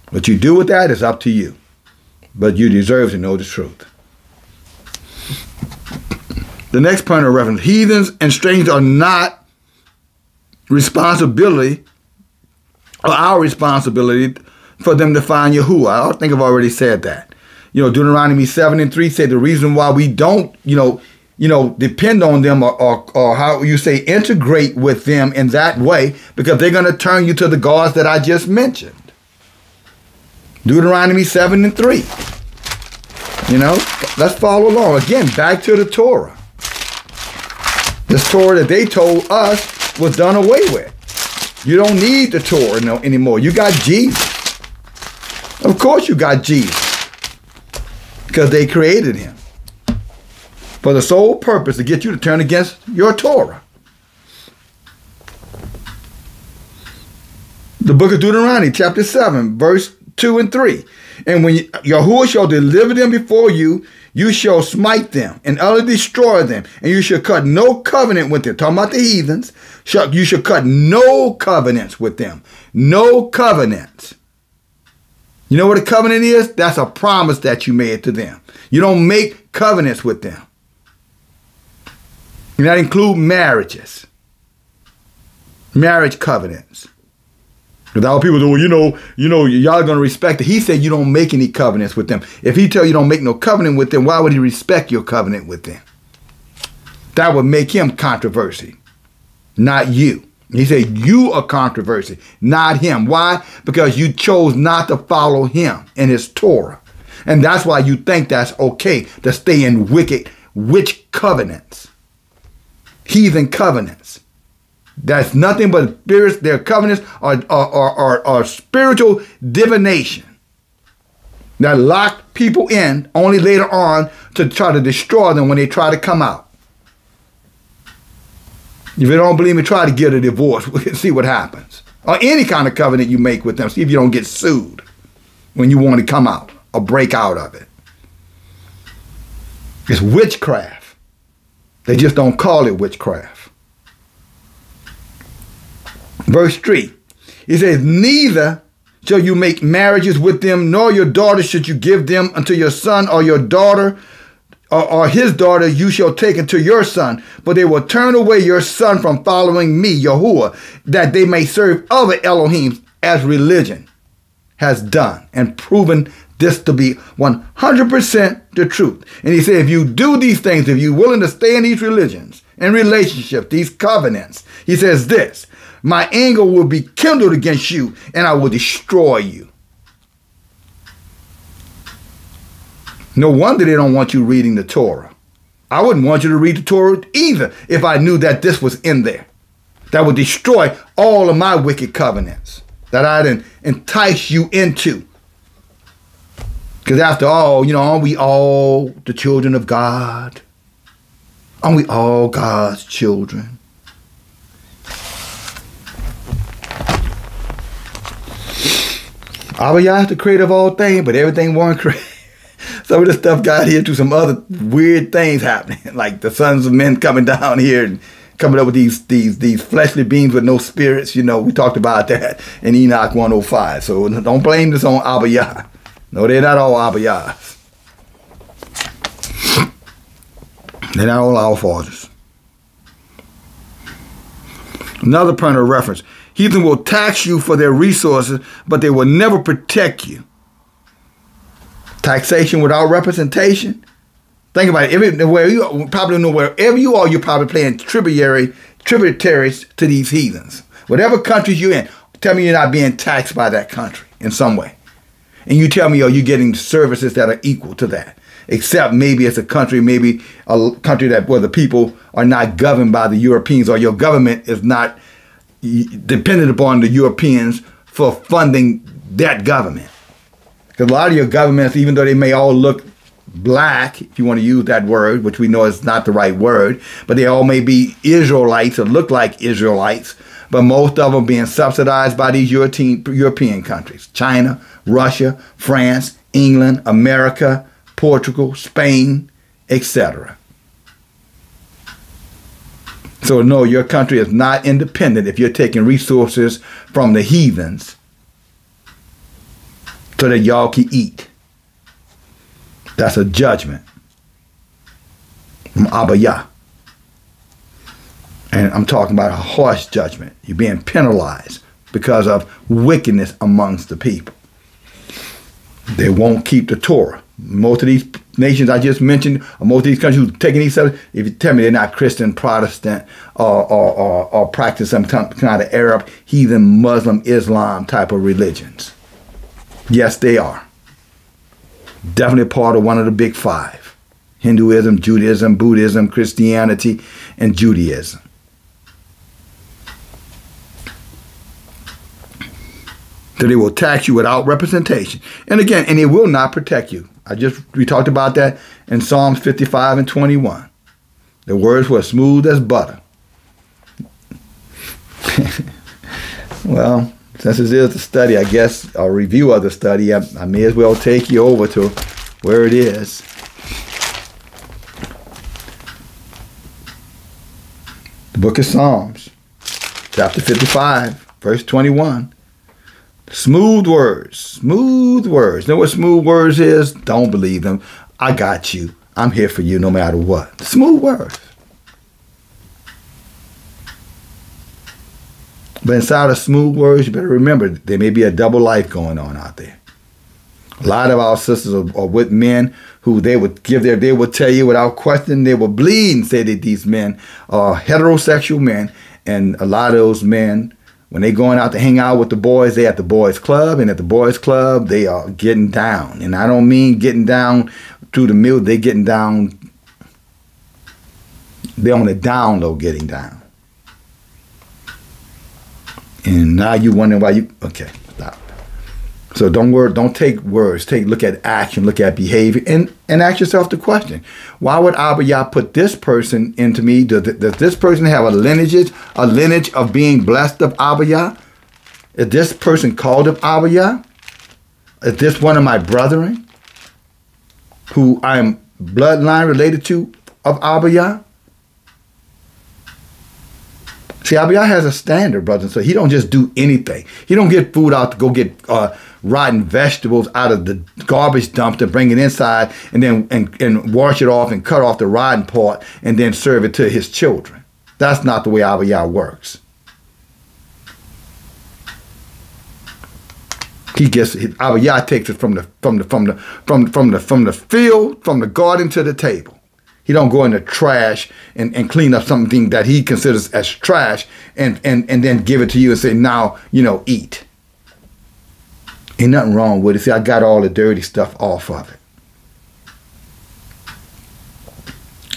What you do with that is up to you. But you deserve to know the truth. The next point of reference, heathens and strangers are not responsibility, or our responsibility for them to find Yahuwah. I think I've already said that. Deuteronomy 7:3 said the reason why we don't, depend on them or how you say integrate with them in that way, because they're going to turn you to the gods that I just mentioned. Deuteronomy 7:3. Let's follow along. Again, back to the Torah. This Torah that they told us was done away with. You don't need the Torah anymore. You got Jesus. Of course you got Jesus. Because they created him. For the sole purpose to get you to turn against your Torah. The book of Deuteronomy, chapter 7, verse 2 and 3. And when Yahuwah shall deliver them before you, you shall smite them and utterly destroy them. And you shall cut no covenant with them. Talking about the heathens. You shall cut no covenants with them. No covenants. You know what a covenant is? That's a promise that you made to them. You don't make covenants with them. And that includes marriages. marriage covenants. Because all people say, well, y'all going to respect it. He said you don't make any covenants with them. If he tell you don't make no covenant with them, why would he respect your covenant with them? That would make him controversy, not you. He said you are controversy, not him. Why? Because you chose not to follow him in his Torah. And that's why you think that's okay to stay in witch covenants, heathen covenants. That's nothing but spirits. Their covenants are spiritual divination that lock people in only later on to try to destroy them when they try to come out. If you don't believe me, try to get a divorce. We can see what happens. Or any kind of covenant you make with them. See if you don't get sued when you want to come out or break out of it. It's witchcraft. They just don't call it witchcraft. Verse 3, he says, neither shall you make marriages with them, nor your daughter should you give them unto your son, or your daughter, or his daughter you shall take unto your son. But they will turn away your son from following me, Yahuwah, that they may serve other Elohims, as religion has done and proven this to be 100% the truth. And he said, if you do these things, if you're willing to stay in these religions and relationships, these covenants, he says this, my anger will be kindled against you, and I will destroy you. No wonder they don't want you reading the Torah. I wouldn't want you to read the Torah either if I knew that this was in there. That would destroy all of my wicked covenants that I'd entice you into. Because after all, aren't we all the children of God? Aren't we all God's children? Abayah is the creator of all things, but everything wasn't created. Some of the stuff got here through some other weird things happening, like the sons of men coming down here and coming up with these fleshly beings with no spirits. We talked about that in Enoch 105. So don't blame this on Abayah. No, they're not all Abayahs. They're not all our fathers. Another point of reference. Heathen will tax you for their resources, but they will never protect you. Taxation without representation. Think about it. Wherever you are, you're probably paying tributaries to these heathens. Whatever countries you're in, tell me you're not being taxed by that country in some way. And you tell me, are you getting services that are equal to that? Except maybe it's a country where the people are not governed by the Europeans, or your government is not dependent upon the Europeans for funding that government. Because a lot of your governments, even though they may all look black, if you want to use that word, which we know is not the right word, but they all may be Israelites or look like Israelites, but most of them being subsidized by these European countries. China, Russia, France, England, America, Portugal, Spain, etc. So no, your country is not independent if you're taking resources from the heathens so that y'all can eat. That's a judgment from Abayah. And I'm talking about a harsh judgment. You're being penalized because of wickedness amongst the people. They won't keep the Torah. Most of these nations I just mentioned, or most of these countries who've taken these subjects, if you tell me they're not Christian, Protestant, or practice some kind of Arab, heathen, Muslim, Islam type of religions. Yes, they are. Definitely part of one of the big five. Hinduism, Judaism, Buddhism, Christianity, and Judaism. So they will tax you without representation. And again, and they will not protect you. We talked about that in Psalms 55 and 21. The words were smooth as butter. Well, since this is a study, I guess, a review of the study, I may as well take you over to where it is. The book of Psalms, chapter 55, verse 21. Smooth words, smooth words. Know what smooth words is? Don't believe them. I got you. I'm here for you no matter what. Smooth words. But inside of smooth words, you better remember there may be a double life going on out there. A lot of our sisters are with men who they would tell you without question, they will bleed and say that these men are heterosexual men. And a lot of those men, when they going out to hang out with the boys, they at the boys club, and at the boys club, they are getting down. And I don't mean getting down through the middle, they're getting down, they're on the down low getting down. And now you wondering why you, okay, stop. So don't take words, look at action, look at behavior, and ask yourself the question, why would Abayah put this person into me? Does this person have a lineage of being blessed of Abayah? Is this person called of Abayah? Is this one of my brethren who I'm bloodline related to of Abayah? See, Abayah has a standard, brothers. So he don't just do anything. He don't get food out to go get rotten vegetables out of the garbage dump to bring it inside and then and wash it off and cut off the rotten part and then serve it to his children. That's not the way Abayah works. Abayah takes it from the field, from the garden to the table. He don't go in the trash and clean up something that he considers as trash and then give it to you and say, now, eat. Ain't nothing wrong with it. See, I got all the dirty stuff off of it.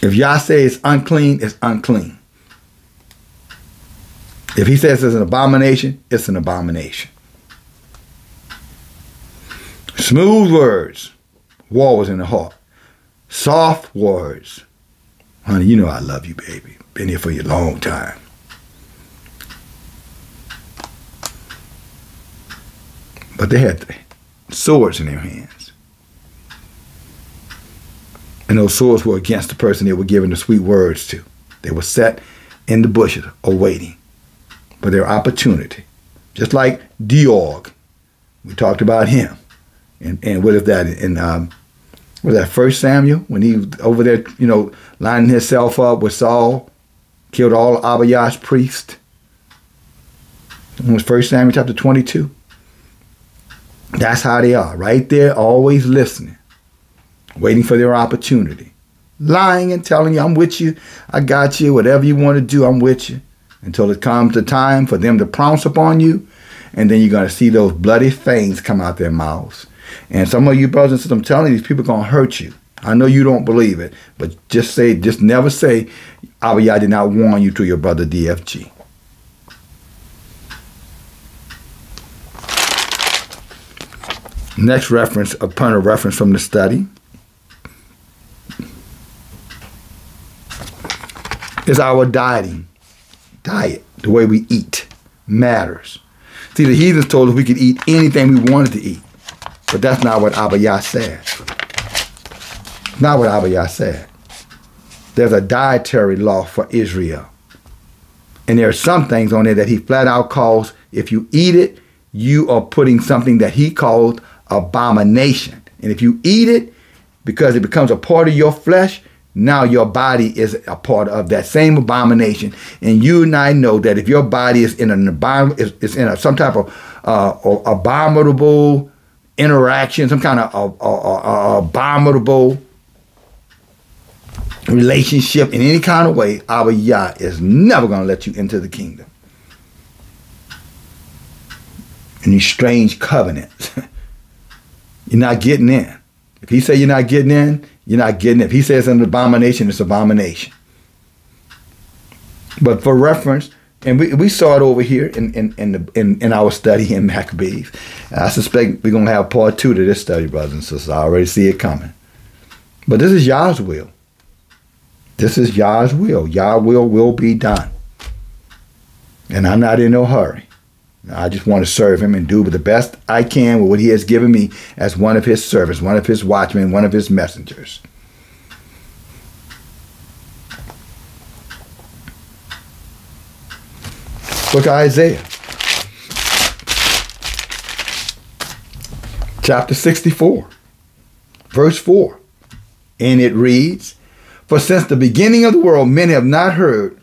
If Yah say it's unclean, it's unclean. If he says it's an abomination, it's an abomination. Smooth words, war was in the heart. Soft words. Honey, you know I love you, baby. Been here for you a long time. But they had swords in their hands. And those swords were against the person they were giving the sweet words to. They were set in the bushes, awaiting for their opportunity. Just like Diog. We talked about him. And what is that? Was that 1 Samuel, when he was over there, lining himself up with Saul, killed all of Abayah's priests? It was 1 Samuel chapter 22. That's how they are, right there, always listening, waiting for their opportunity. Lying and telling you, I'm with you, I got you, whatever you want to do, I'm with you. Until it comes the time for them to pounce upon you, and then you're going to see those bloody fangs come out their mouths. And some of you brothers and sisters, I'm telling you, these people are going to hurt you. I know you don't believe it, but just never say, Abayah did not warn you to your brother DFG. Next reference, upon a reference from the study, is our diet. The way we eat matters. See, the heathens told us we could eat anything we wanted to eat. But that's not what Abayah said. Not what Abayah said. There's a dietary law for Israel. And there are some things on there that he flat out calls, if you eat it, you are putting something that he called abomination. And if you eat it, because it becomes a part of your flesh, now your body is a part of that same abomination. And you and I know that if your body is in some type of abominable interaction, some kind of abominable relationship in any kind of way, Abayah is never going to let you into the kingdom. And these strange covenants, you're not getting in. If he say you're not getting in, you're not getting in. If he says it's an abomination, it's abomination. But for reference, and we saw it over here in our study in Maccabees. I suspect we're going to have part 2 to this study, brothers and sisters. I already see it coming. But this is Yah's will. This is Yah's will. Yah's will be done. And I'm not in no hurry. I just want to serve him and do the best I can with what he has given me as one of his servants, one of his watchmen, one of his messengers. Look at Isaiah. Chapter 64, verse 4. And it reads, for since the beginning of the world, men have not heard.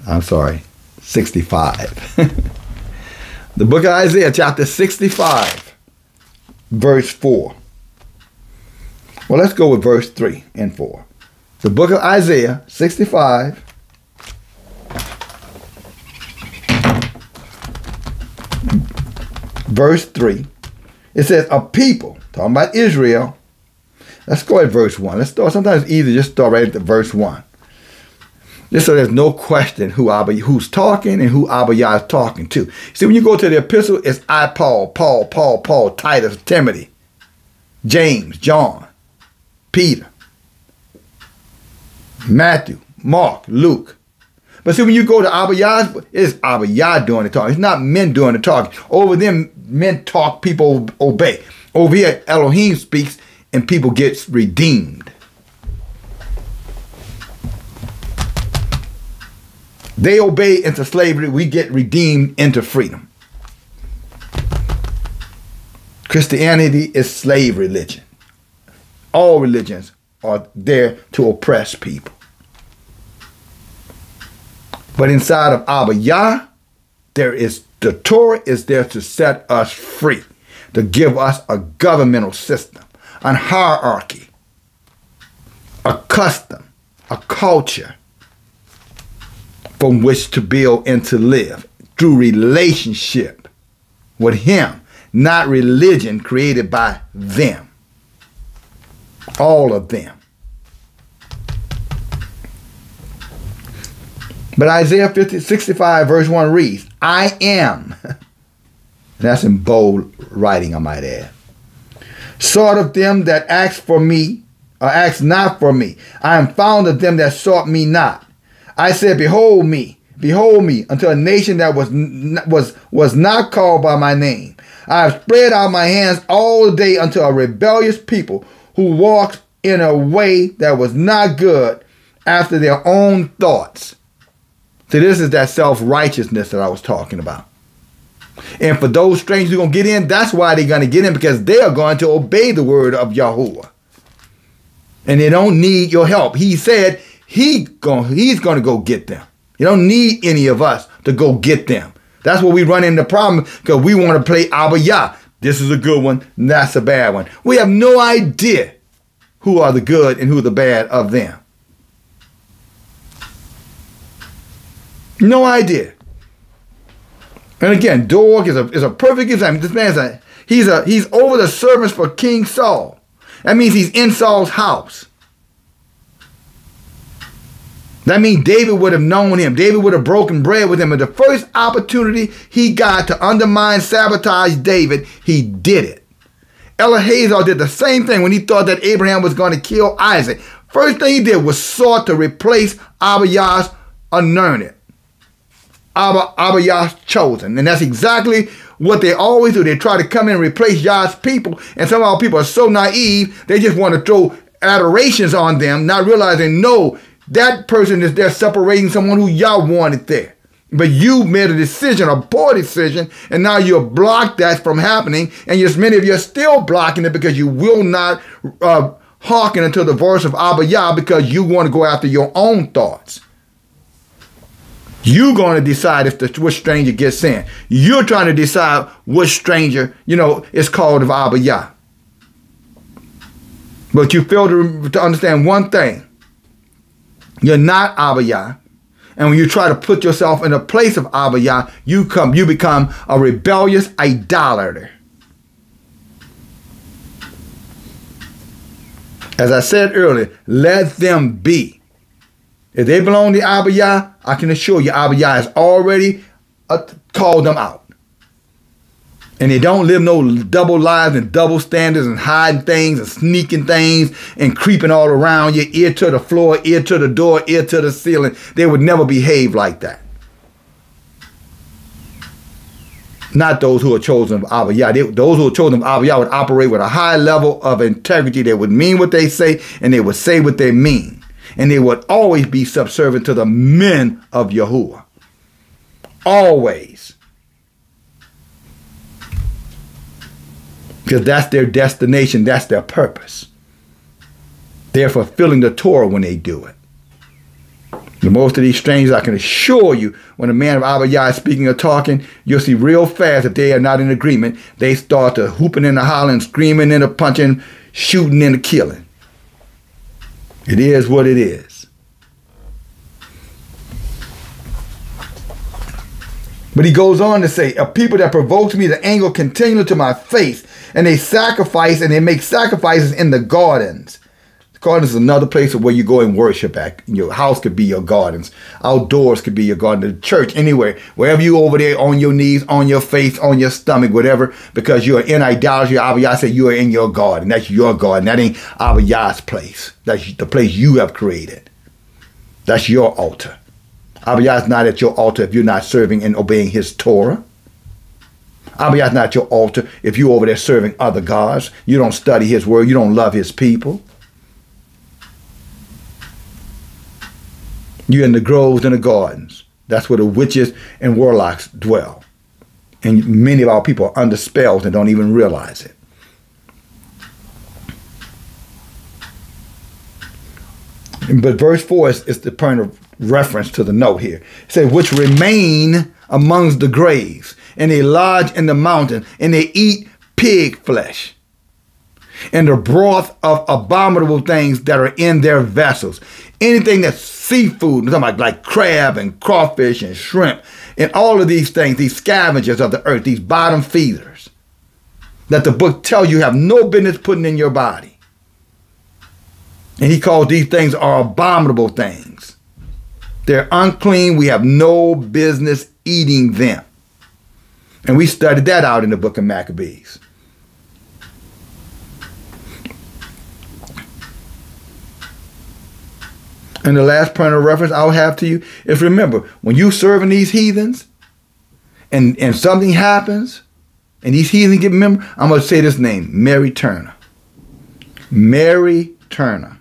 I'm sorry. 65. The book of Isaiah, chapter 65, verse 4. Well, let's go with verse 3 and 4. The book of Isaiah, 65, verse 3. It says, a people, talking about Israel. Let's go at verse 1. Let's start. Sometimes it's easy to just start right at the verse 1. Just so there's no question who's talking and who Abayah is talking to. See, when you go to the epistle, it's I, Paul, Titus, Timothy, James, John, Peter, Matthew, Mark, Luke. But see, when you go to Abayah, it's Abayah doing the talking. It's not men doing the talking. Over them, men talk, people obey. Over here, Elohim speaks and people get redeemed. They obey into slavery. We get redeemed into freedom. Christianity is slave religion. All religions are there to oppress people. But inside of Abayah, the Torah is there to set us free, to give us a governmental system, a hierarchy, a custom, a culture from which to build and to live through relationship with Him, not religion created by them. All of them. But Isaiah 65 verse 1 reads, I am, and that's in bold writing I might add, sought of them that ask for me, or ask not for me. I am found of them that sought me not. I said, behold me, unto a nation that was not called by my name. I have spread out my hands all day unto a rebellious people who walked in a way that was not good after their own thoughts. So this is that self-righteousness that I was talking about. And for those strangers who are going to get in, that's why they're going to get in, because they are going to obey the word of Yahuwah. And they don't need your help. He said he's going to go get them. You don't need any of us to go get them. That's where we run into problem, because we want to play Abayah. This is a good one, and that's a bad one. We have no idea who are the good and who the bad of them. No idea. And again, Dog is a perfect example. This man's he's over the servants for King Saul. That means he's in Saul's house. That means David would have known him. David would have broken bread with him. And the first opportunity he got to undermine, sabotage David, he did it. Eliezer did the same thing when he thought that Abraham was going to kill Isaac. First thing he did was sought to replace Abayah's anointed. Abayah's chosen. And that's exactly what they always do. They try to come in and replace Yah's people. And some of our people are so naive, they just want to throw adorations on them, not realizing, no, that person is there separating someone who Yah wanted there. But you made a decision, a poor decision, and now you're blocked that from happening. And many of you are still blocking it because you will not hearken unto the voice of Abayah, because you want to go after your own thoughts. You're going to decide which stranger gets in. You're trying to decide which stranger, is called of Abayah. But you fail to understand one thing. You're not Abayah. And when you try to put yourself in the place of Abayah, you become a rebellious idolater. As I said earlier, let them be. If they belong to Abayah, I can assure you Abayah has already called them out. And they don't live no double lives and double standards and hiding things and sneaking things and creeping all around you, ear to the floor, ear to the door, ear to the ceiling. They would never behave like that. Not those who are chosen of Abayah. Those who are chosen of Abayah would operate with a high level of integrity. They would mean what they say, and they would say what they mean. And they would always be subservient to the men of Yahuwah. Always. Because that's their destination. That's their purpose. They're fulfilling the Torah when they do it. The most of these strangers, I can assure you, when a man of Abayah is speaking or talking, you'll see real fast if they are not in agreement, they start to hooping and hollering, screaming and punching, shooting and killing. It is what it is. But he goes on to say, a people that provokes me to anger continually to my face, and they sacrifice and they make sacrifices in the gardens. Gardens is another place where you go and worship at. Your house could be your gardens. Outdoors could be your garden. The church, anywhere. Wherever you over there, on your knees, on your face, on your stomach, whatever. Because you are in idolatry. Abayah said you are in your garden. That's your garden. That ain't Abayah's place. That's the place you have created. That's your altar. Abayah is not at your altar if you're not serving and obeying his Torah. Abayah is not at your altar if you're over there serving other gods. You don't study his word. You don't love his people. You're in the groves and the gardens. That's where the witches and warlocks dwell. And many of our people are under spells and don't even realize it. But verse 4 is the point of reference to the note here. It says, which remain amongst the graves, and they lodge in the mountain, and they eat pig flesh, and the broth of abominable things that are in their vessels. Anything that's seafood, I'm talking about like crab and crawfish and shrimp, and all of these things, these scavengers of the earth, these bottom feeders, that the book tells you have no business putting in your body. And he calls these things are abominable things. They're unclean. We have no business eating them. And we studied that out in the book of Maccabees. And the last point of reference I'll have to you is, remember, when you serving these heathens and something happens and these heathens get member, I'm going to say this name, Mary Turner. Mary Turner.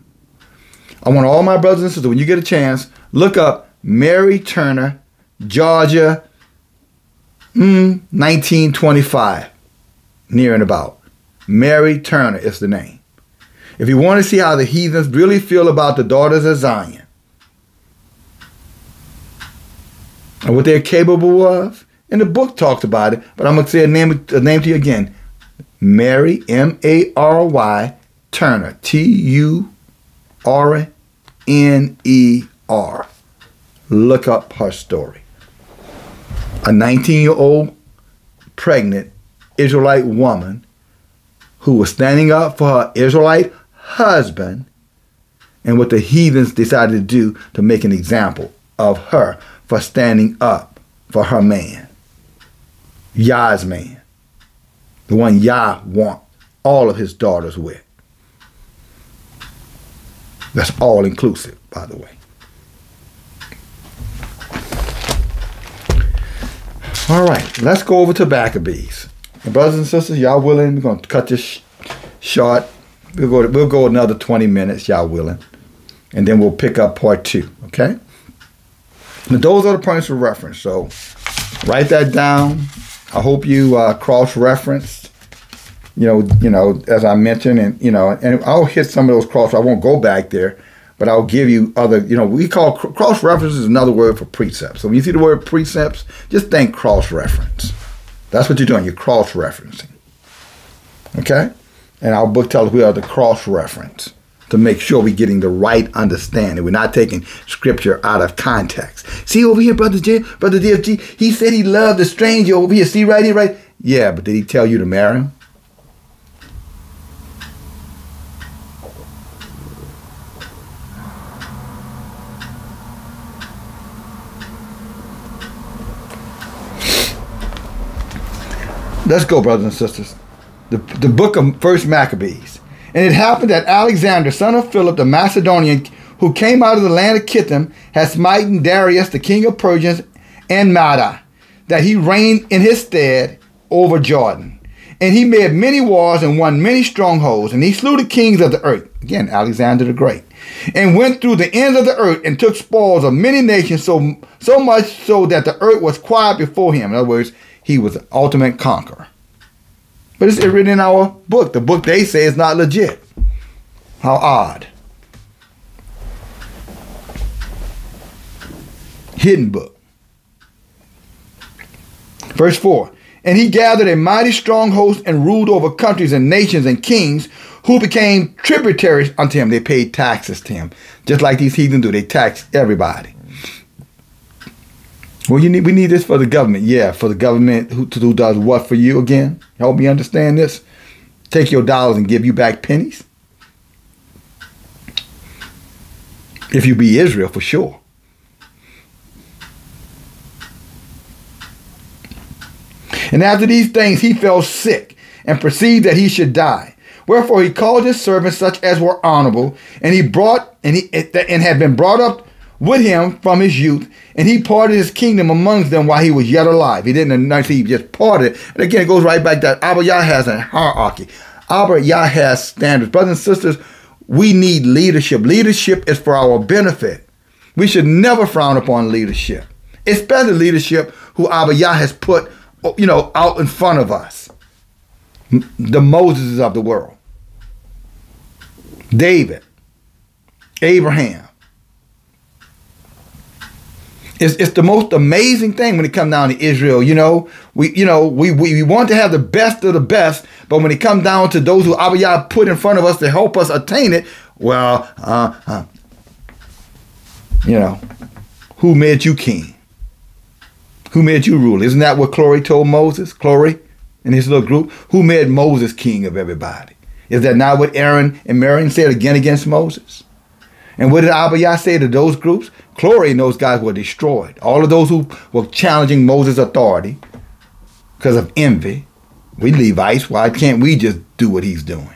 I want all my brothers and sisters, when you get a chance, look up Mary Turner, Georgia, 1925, near and about. Mary Turner is the name. If you want to see how the heathens really feel about the daughters of Zion and what they're capable of, and the book talks about it, but I'm going to say a name to you again. Mary, M-A-R-Y, Turner, T-U-R-N-E-R. Look up her story. A 19-year-old pregnant Israelite woman who was standing up for her Israelite husband, and what the heathens decided to do to make an example of her for standing up for her man, Yah's man, the one Yah wants all of his daughters with. That's all inclusive, by the way. All right, let's go over to Maccabees. And brothers and sisters, y'all willing? We're going to cut this short. We'll go another 20 minutes, y'all willing. And then we'll pick up part 2, okay? Now, those are the points of reference. So write that down. I hope you cross-referenced, you know, as I mentioned, and I'll hit some of those cross. I won't go back there, but I'll give you other, we call cross-reference is another word for precepts. So when you see the word precepts, just think cross-reference. That's what you're doing. You're cross-referencing. Okay? And our book tells us we are to cross-reference to make sure we're getting the right understanding. We're not taking scripture out of context. See over here, Brother DFG, he said he loved the stranger over here. See right here, right? Yeah, but did he tell you to marry him? Let's go, brothers and sisters. The book of First Maccabees. And it happened that Alexander, son of Philip the Macedonian, who came out of the land of Kittim, had smitten Darius, the king of Persians, and Mada, that he reigned in his stead over Jordan. And he made many wars and won many strongholds, and he slew the kings of the earth. Again, Alexander the Great. And went through the ends of the earth and took spoils of many nations, so much so that the earth was quiet before him. In other words, he was the ultimate conqueror. But it's written in our book. The book they say is not legit. How odd. Hidden book. Verse 4. And he gathered a mighty strong host and ruled over countries and nations and kings who became tributaries unto him. They paid taxes to him. Just like these heathens do. They tax everybody. Well, we need this for the government. Yeah, for the government who does what for you again? Help me understand this. Take your dollars and give you back pennies. If you be Israel, for sure. And after these things he fell sick, and perceived that he should die. Wherefore he called his servants, such as were honorable, and had been brought up with him from his youth, and he parted his kingdom amongst them while he was yet alive. He didn't anoint, he just parted. And again, it goes right back that Abayah has a hierarchy. Abayah has standards. Brothers and sisters, we need leadership. Leadership is for our benefit. We should never frown upon leadership, especially leadership who Abayah has put, out in front of us. The Moses of the world. David. Abraham. It's the most amazing thing when it comes down to Israel. We want to have the best of the best, but when it comes down to those who Abayah put in front of us to help us attain it, well, who made you king? Who made you ruler? Isn't that what Chloe told Moses? Chloe and his little group? Who made Moses king of everybody? Is that not what Aaron and Miriam said again against Moses? And what did Abayah say to those groups? Chloe and those guys were destroyed. All of those who were challenging Moses' authority because of envy. We Levites, why can't we just do what he's doing?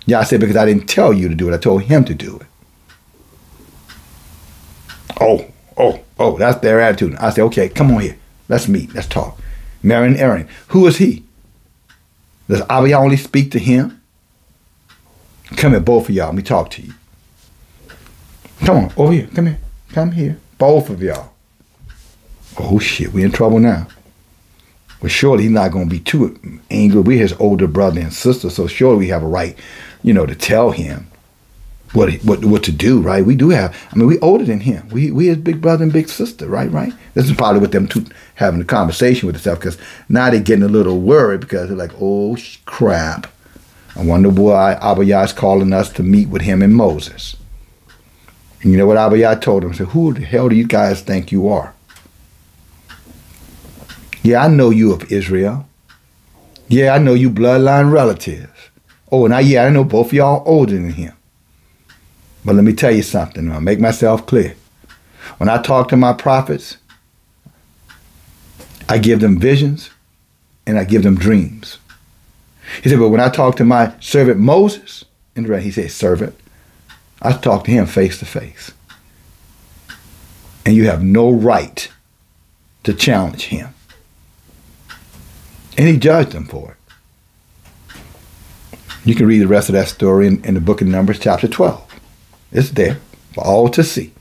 Yah said, because I didn't tell you to do it. I told him to do it. Oh, that's their attitude. I said, okay, come on here. Let's meet. Let's talk. Miriam and Aaron. Who is he? Does Abayah only speak to him? Come here, both of y'all. Let me talk to you. Come on, over here. Come here. Come here. Both of y'all. Oh, shit. We in trouble now. Well, surely he's not going to be too angry. We're his older brother and sister, so surely we have a right, to tell him what to do, right? We do have. We older than him. We his big brother and big sister, right? This is probably with them two having a conversation with themselves, because now they're getting a little worried because they're like, oh, crap. I wonder why Abayah is calling us to meet with him and Moses. And you know what Abayah told him? He said, who the hell do you guys think you are? Yeah, I know you of Israel. Yeah, I know you bloodline relatives. Oh, and I know both of y'all older than him. But let me tell you something. I'll make myself clear. When I talk to my prophets, I give them visions and I give them dreams. He said, but when I talk to my servant Moses, he said, servant, I talk to him face to face. And you have no right to challenge him. And he judged them for it. You can read the rest of that story in the book of Numbers, chapter 12. It's there for all to see.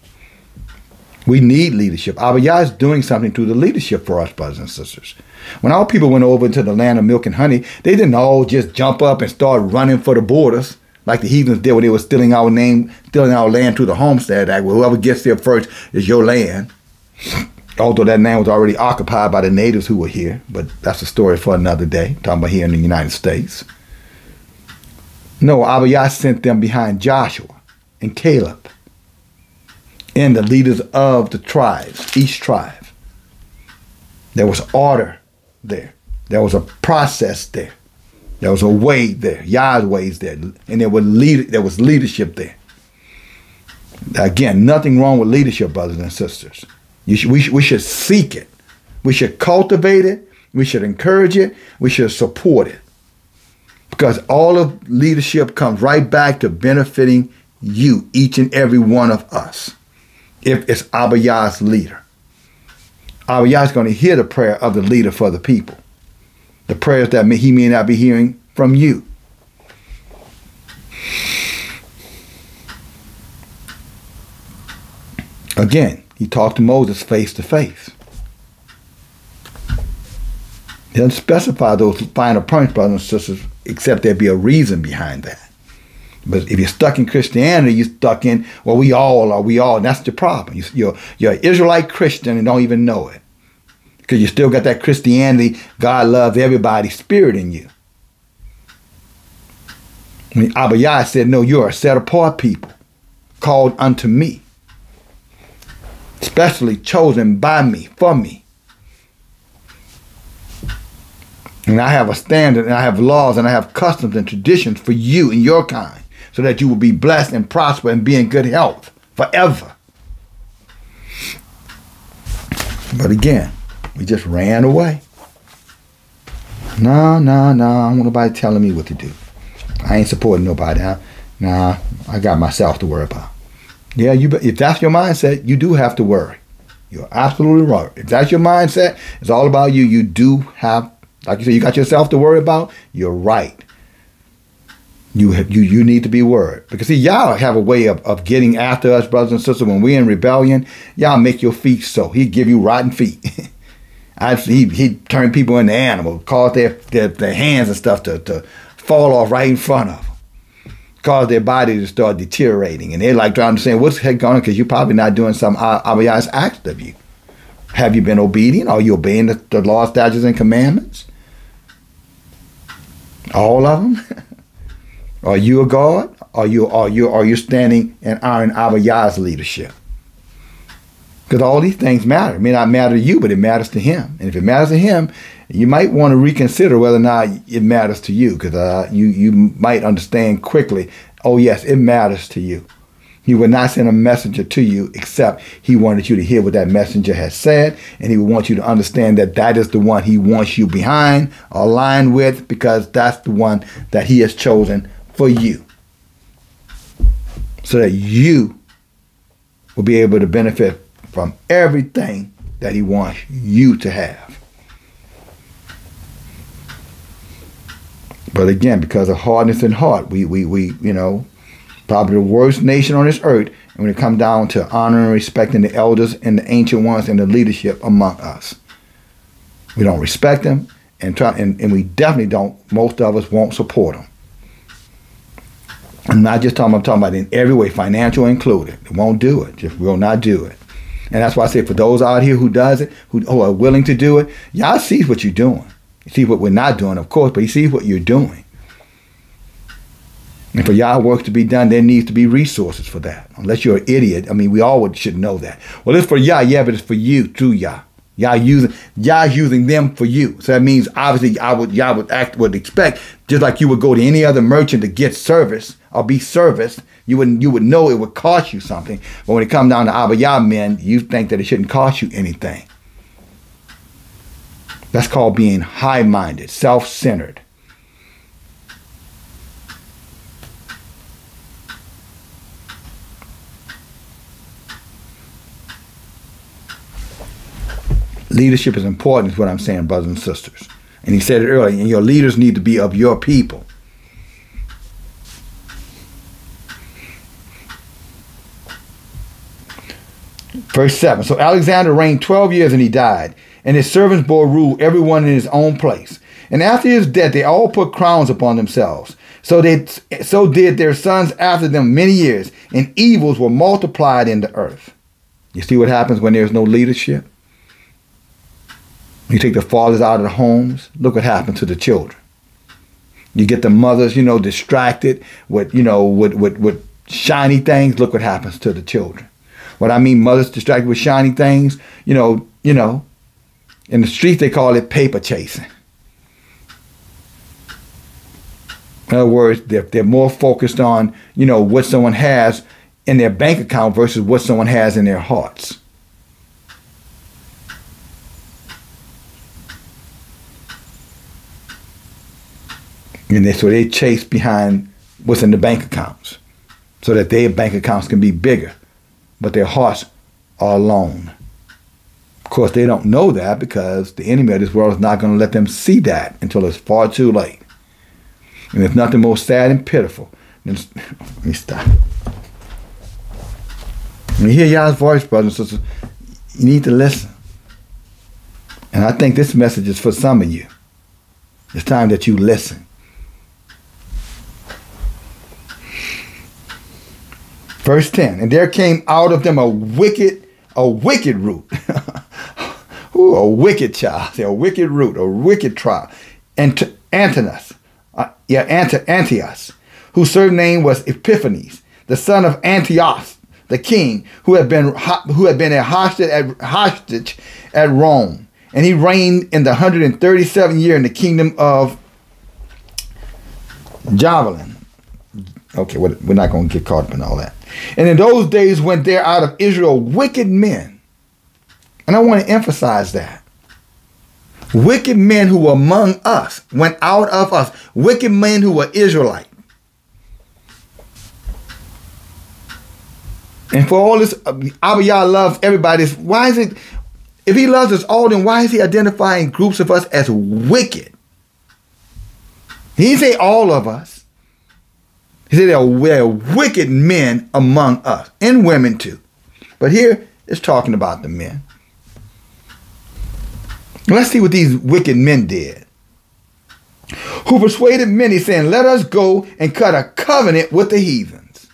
We need leadership. Abayah is doing something through the leadership for us, brothers and sisters. When our people went over into the land of milk and honey, they didn't all just jump up and start running for the borders like the heathens did when they were stealing our land through the Homestead Act. Well, whoever gets there first is your land. Although that land was already occupied by the natives who were here. But that's a story for another day, talking about here in the United States. No, Abayah sent them behind Joshua and Caleb and the leaders of the tribes, each tribe. There was order there. There was a process there. There was a way there, Yah's ways there, and there was leadership there. Again, nothing wrong with leadership, brothers and sisters. We should seek it. We should cultivate it. We should encourage it. We should support it. Because all of leadership comes right back to benefiting you, each and every one of us, if it's Abayah's leader. Abayah is going to hear the prayer of the leader for the people. The prayers that he may not be hearing from you. Again, he talked to Moses face to face. He doesn't specify those final points, brothers and sisters, except there be a reason behind that. But if you're stuck in Christianity, you're stuck in, well, we all are, we all. And that's the problem. You're an Israelite Christian and don't even know it. Because you still got that Christianity, God loves everybody spirit in you. When Abayah said, no, you're a set apart people, called unto me, specially chosen by me, for me. And I have a standard, and I have laws, and I have customs and traditions for you and your kind, so that you will be blessed and prosper and be in good health forever. But again, we just ran away. No, I don't want nobody telling me what to do. I ain't supporting nobody. Nah, I got myself to worry about. Yeah, if that's your mindset, you do have to worry. You're absolutely right. If that's your mindset, it's all about you. You do have, like you said, you got yourself to worry about. You're right. You need to be worried. Because see, y'all have a way of getting after us, brothers and sisters. When we're in rebellion, y'all make your feet so. He'd give you rotten feet. He'd turn people into animals, cause their hands and stuff to fall off right in front of them, cause their body to start deteriorating. And they're like trying to say, what's the heck going on? Because you're probably not doing something Abayah has asked of you. Have you been obedient? Are you obeying the law, statutes, and commandments? All of them? Are you a God? Are you standing and honoring Abayah's leadership? Because all these things matter. It may not matter to you, but it matters to him. And if it matters to him, you might want to reconsider whether or not it matters to you. Because you might understand quickly, oh yes, it matters to you. He would not send a messenger to you except he wanted you to hear what that messenger has said. And he would want you to understand that that is the one he wants you behind, aligned with, because that's the one that he has chosen for you. So that you will be able to benefit from everything that he wants you to have. But again, because of hardness in heart, we probably the worst nation on this earth, and when it comes down to honoring and respecting the elders and the ancient ones and the leadership among us. We don't respect them, and we definitely don't, most of us won't support them. I'm not just talking, I'm talking about in every way, financial included. They won't do it, just will not do it. And that's why I say for those out here who does it, who are willing to do it, y'all sees what you're doing. You see what we're not doing, of course, but you see what you're doing. And for y'all work to be done, there needs to be resources for that. Unless you're an idiot, I mean, we all should know that. Well, it's for y'all, yeah, but it's for you, through y'all. Y'all using them for you. So that means obviously y'all would expect, just like you would go to any other merchant to get service or be serviced, you would know it would cost you something. But when it comes down to Abayah men, you think that it shouldn't cost you anything. That's called being high-minded, self-centered. Leadership is important, is what I'm saying, brothers and sisters. And he said it earlier, and your leaders need to be of your people. Verse 7. So Alexander reigned 12 years and he died, and his servants bore rule, everyone in his own place. And after his death, they all put crowns upon themselves. So did their sons after them many years, and evils were multiplied in the earth. You see what happens when there's no leadership? You take the fathers out of the homes, look what happens to the children. You get the mothers, distracted with shiny things, look what happens to the children. What I mean, mothers distracted with shiny things, in the streets they call it paper chasing. In other words, they're more focused on, what someone has in their bank account versus what someone has in their hearts. And so they chase behind what's in the bank accounts so that their bank accounts can be bigger, but their hearts are alone. Of course, they don't know that because the enemy of this world is not going to let them see that until it's far too late. And there's nothing more sad and pitiful than... Let me stop. When you hear y'all's voice, brothers and sisters, you need to listen. And I think this message is for some of you. It's time that you listen. Verse 10, and there came out of them a wicked root. Ooh, a wicked child, a wicked root, a wicked tribe. And Antiochus, whose surname was Epiphanes, the son of Antiochus, the king, who had been a hostage at Rome. And he reigned in the 137th year in the kingdom of Javelin. Okay, we're not going to get caught up in all that. And in those days went there out of Israel wicked men. And I want to emphasize that. Wicked men who were among us, went out of us. Wicked men who were Israelites. And for all this, Abayah loves everybody. Why is it, if he loves us all, then why is he identifying groups of us as wicked? He didn't say all of us. He said there were wicked men among us, and women too. But here it's talking about the men. Let's see what these wicked men did. Who persuaded many, saying, let us go and cut a covenant with the heathens.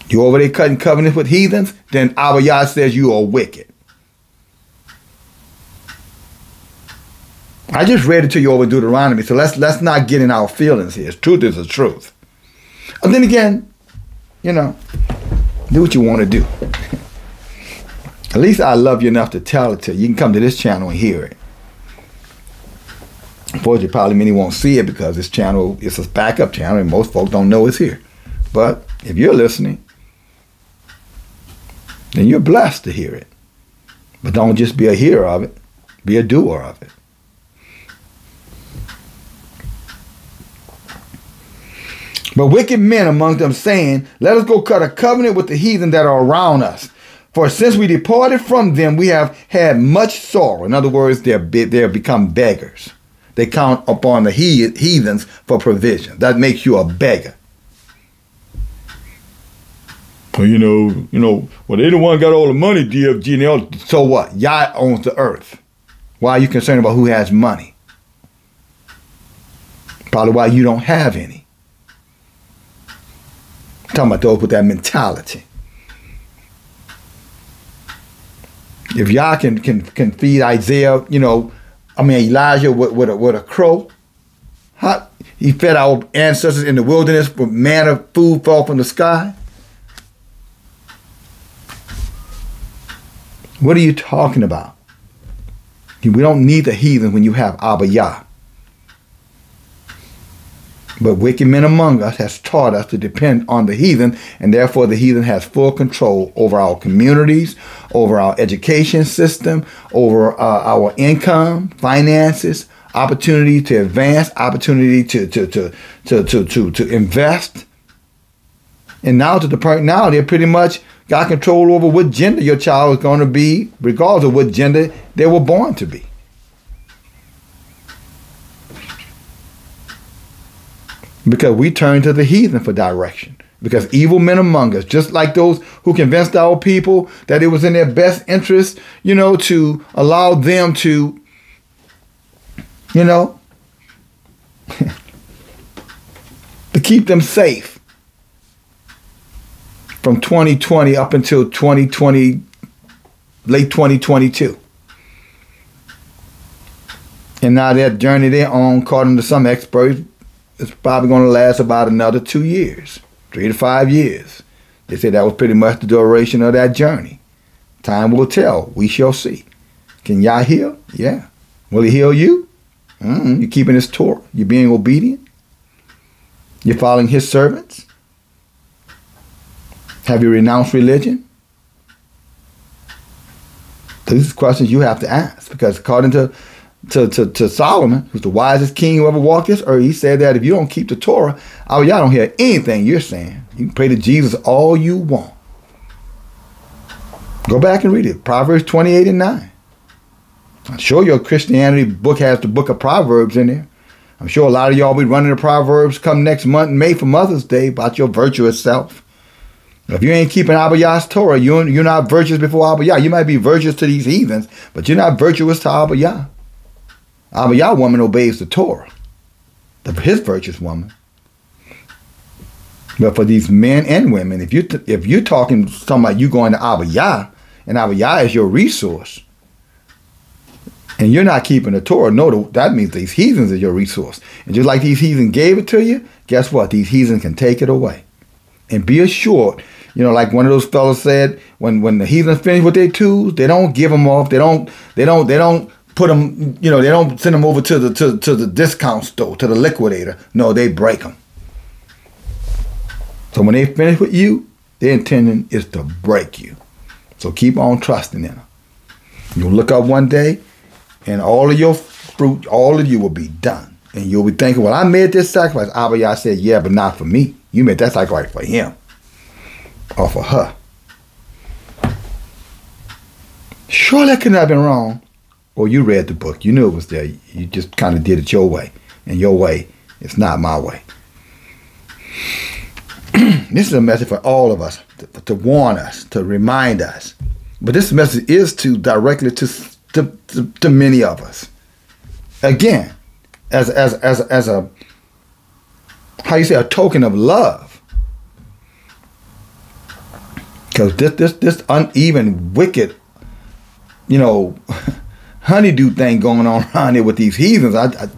You over there cutting covenants with heathens? Then Abayah says you are wicked. I just read it to you over Deuteronomy, so let's not get in our feelings here. Truth is the truth. And then again, you know, do what you want to do. At least I love you enough to tell it to you. You can come to this channel and hear it. Unfortunately, probably many won't see it because this channel is a backup channel and most folks don't know it's here. But if you're listening, then you're blessed to hear it. But don't just be a hearer of it. Be a doer of it. But wicked men among them saying, let us go cut a covenant with the heathen that are around us. For since we departed from them, we have had much sorrow. In other words, they're become beggars. They count upon the heathens for provision. That makes you a beggar. Well, you know, well, they the one got all the money, DFG. So what? Yah owns the earth. Why are you concerned about who has money? Probably why you don't have any. I'm talking about those with that mentality. If Yah can feed Isaiah, Elijah with a crow, he fed our ancestors in the wilderness with manna, food fell from the sky. What are you talking about? We don't need the heathen when you have Abayah. But wicked men among us has taught us to depend on the heathen, and therefore the heathen has full control over our communities, over our education system, over our income, finances, opportunity to advance, opportunity to invest. And now to the point now they pretty much got control over what gender your child is going to be, regardless of what gender they were born to be. Because we turn to the heathen for direction. Because evil men among us, just like those who convinced our people that it was in their best interest, to allow them to, to keep them safe from 2020 up until 2020, late 2022. And now that journey they're on, according to some experts, it's probably going to last about another 2 years, 3 to 5 years. They say that was pretty much the duration of that journey. Time will tell. We shall see. Can Yah heal? Yeah. Will he heal you? You're keeping his Torah. You're being obedient. You're following his servants. Have you renounced religion? These are questions you have to ask, because according to Solomon, who's the wisest king who ever walked this earth, he said that if you don't keep the Torah, y'all don't hear anything you're saying. You can pray to Jesus all you want. Go back and read it. Proverbs 28 and 9. I'm sure your Christianity book has the book of Proverbs in there. I'm sure a lot of y'all will be running the Proverbs come next month in May for Mother's Day about your virtuous self. If you ain't keeping Abayah's Torah, you're not virtuous before Abayah. You might be virtuous to these heathens, but you're not virtuous to Abayah. Abayah woman obeys the Torah, his virtuous woman. But for these men and women, if you're talking about you going to Abayah, and Abayah is your resource, and you're not keeping the Torah, no, that means these heathens are your resource. And just like these heathens gave it to you, guess what? These heathens can take it away. And be assured, like one of those fellows said, when the heathens finish with their tools, they don't give them off. They don't put them, they don't send them over to the discount store, to the liquidator. No, they break them. So when they finish with you, their intention is to break you. So keep on trusting in them. You'll look up one day, and all of your fruit, all of you will be done. And you'll be thinking, well, I made this sacrifice. Abayah said, yeah, but not for me. You made that sacrifice for him or for her. Sure, that couldn't have been wrong. Well, you read the book. You knew it was there. You just kind of did it your way. And your way is not my way. This is a message for all of us, to warn us, to remind us. But this message is directly to many of us. Again, as a, how you say, a token of love. Because this uneven, wicked, honeydew thing going on around here with these heathens.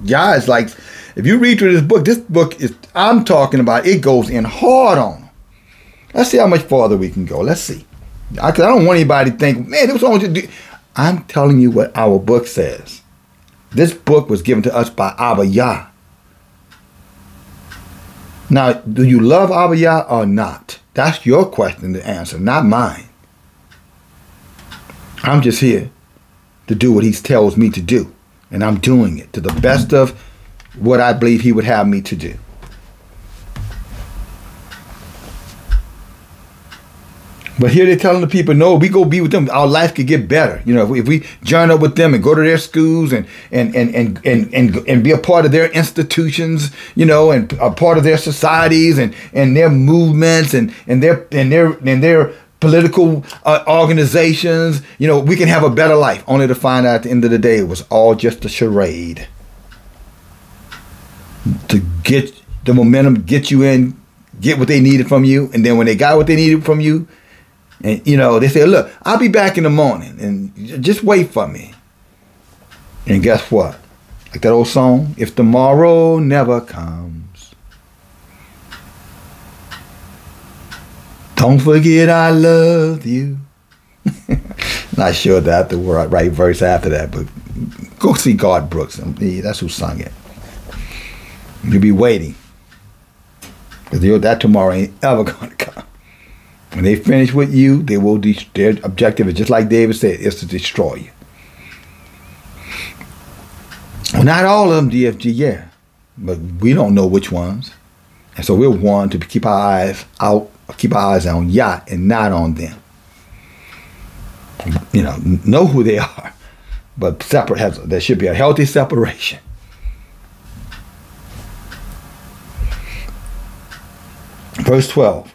Guys, like, if you read through this book is, I'm talking about, it goes in hard on them. Let's see how much farther we can go. Let's see. I don't want anybody to think, man, this was all you do. I'm telling you what our book says. This book was given to us by Abayah. Now, do you love Abayah or not? That's your question to answer, not mine. I'm just here to do what he tells me to do. And I'm doing it to the best of what I believe he would have me to do. But here they're telling the people, no, we go be with them. Our life could get better. If we join up with them and go to their schools and be a part of their institutions, and a part of their societies and their movements and their political organizations, we can have a better life. Only to find out at the end of the day, it was all just a charade to get the momentum, get you in, get what they needed from you, and then when they got what they needed from you. And, they say, look, I'll be back in the morning and just wait for me. And guess what? Like that old song, if tomorrow never comes, don't forget I love you. Not sure that the right verse after that, but go see Garth Brooks. That's who sung it. You'll be waiting. Because that tomorrow ain't ever going to come. When they finish with you, they will. Their objective is just like David said, is to destroy you. Well, not all of them, DFG, yeah, but we don't know which ones, and so we're warned to keep our eyes out, keep our eyes on Yah and not on them. Know who they are, but there should be a healthy separation. Verse 12.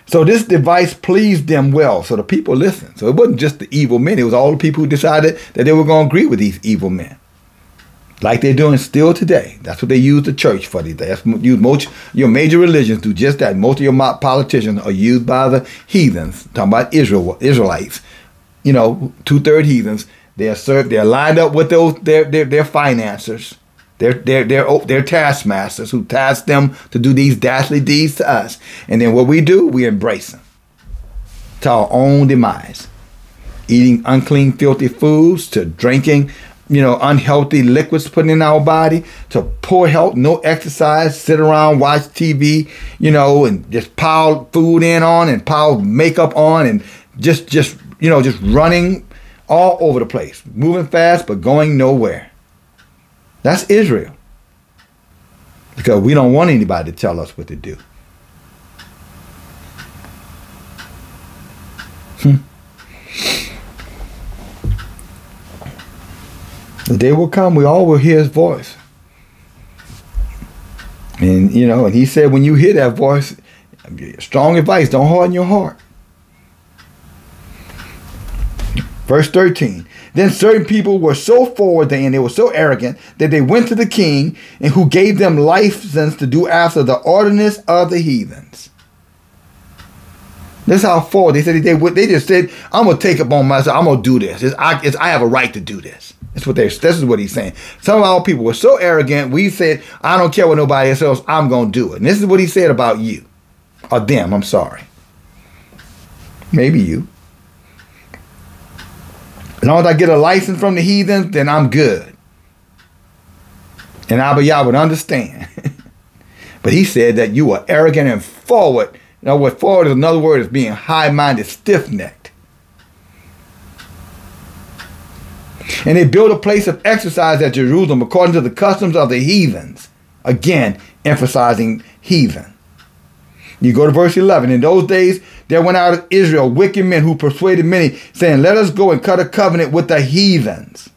So this device pleased them well. So the people listened. So it wasn't just the evil men. It was all the people who decided that they were going to agree with these evil men. Like they're doing still today. That's what they use the church for these days. Most your major religions do just that. Most of your politicians are used by the heathens. Talking about Israelites. 2/3 heathens. They're lined up with their financiers. They're taskmasters who task them to do these dastardly deeds to us. And then what we do, we embrace them to our own demise. Eating unclean, filthy foods, to drinking, unhealthy liquids put in our body, to poor health, no exercise, sit around, watch TV, and just pile food on and pile makeup on and just running all over the place. Moving fast, but going nowhere. That's Israel. Because we don't want anybody to tell us what to do. The day will come, we all will hear his voice. And, and he said, when you hear that voice, strong advice, don't harden your heart. Verse 13. Then certain people were so forward and they were so arrogant that they went to the king, and who gave them license to do after the ordinance of the heathens. This is how forward they said they just said, I'm gonna take it upon myself. I'm gonna do this. I have a right to do this. This is what he's saying. Some of our people were so arrogant. We said, I don't care what nobody else says. I'm gonna do it. And this is what he said about you, or them. I'm sorry. Maybe you. As long as I get a license from the heathens, then I'm good. And Abayah would understand. But he said that you are arrogant and forward. You know what forward is another word, is being high-minded, stiff-necked. And they built a place of exercise at Jerusalem according to the customs of the heathens. Again, emphasizing heathen. You go to verse 11. In those days, there went out of Israel wicked men who persuaded many, saying, let us go and cut a covenant with the heathens.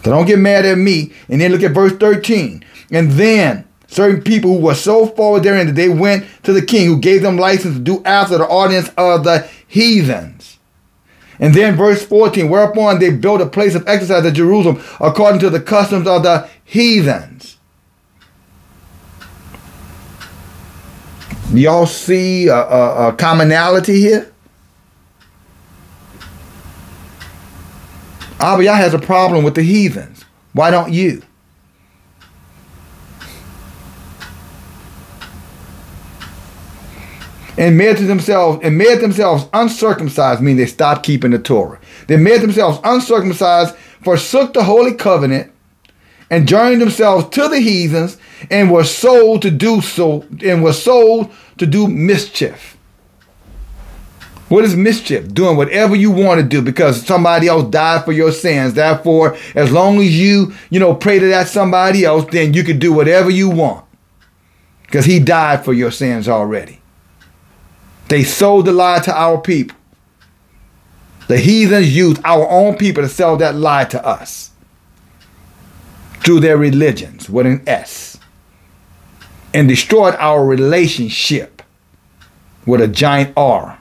So don't get mad at me. And then look at verse 13. And then certain people who were so forward therein that they went to the king, who gave them license to do after the ordinance of the heathens. And then verse 14, whereupon they built a place of exercise at Jerusalem according to the customs of the heathens. Y'all see a commonality here? Abayah has a problem with the heathens. Why don't you? And made themselves uncircumcised, meaning they stopped keeping the Torah. They made themselves uncircumcised, forsook the holy covenant, and joined themselves to the heathens, and were sold to do so, and were sold to do mischief. What is mischief? Doing whatever you want to do because somebody else died for your sins. Therefore, as long as you pray to that somebody else, then you can do whatever you want because he died for your sins already. They sold the lie to our people. The heathens used our own people to sell that lie to us through their religions with an S, and destroyed our relationship with a giant R.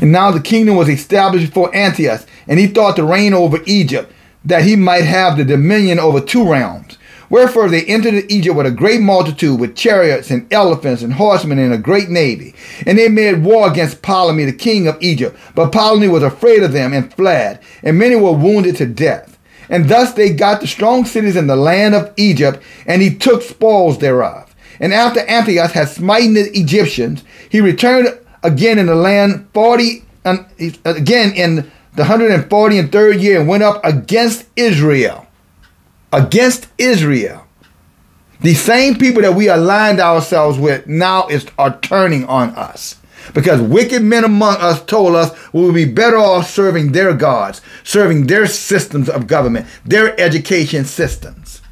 And now the kingdom was established before Antiochus, and he thought to reign over Egypt, that he might have the dominion over 2 realms. Wherefore they entered Egypt with a great multitude, with chariots and elephants and horsemen and a great navy. And they made war against Ptolemy, the king of Egypt. But Ptolemy was afraid of them and fled, and many were wounded to death. And thus they got the strong cities in the land of Egypt, and he took spoils thereof. And after Antiochus had smitten the Egyptians, he returned again in the land again in the 143rd year, and went up against Israel. Against Israel. The same people that we aligned ourselves with now are turning on us. Because wicked men among us told us we would be better off serving their gods, serving their systems of government, their education systems,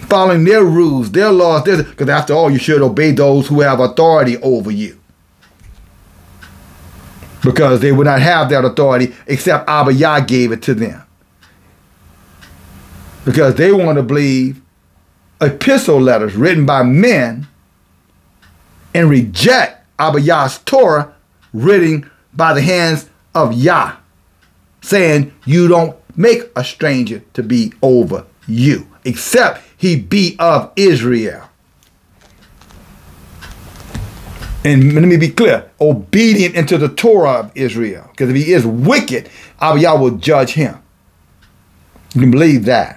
following their rules, their laws, because after all, you should obey those who have authority over you. Because they would not have that authority except Abayah gave it to them. Because they want to believe epistle letters written by men and reject Abayah's Torah written by the hands of Yah, saying you don't make a stranger to be over you, except he be of Israel. And let me be clear, obedient into the Torah of Israel. Because if he is wicked, Abayah will judge him. You can believe that.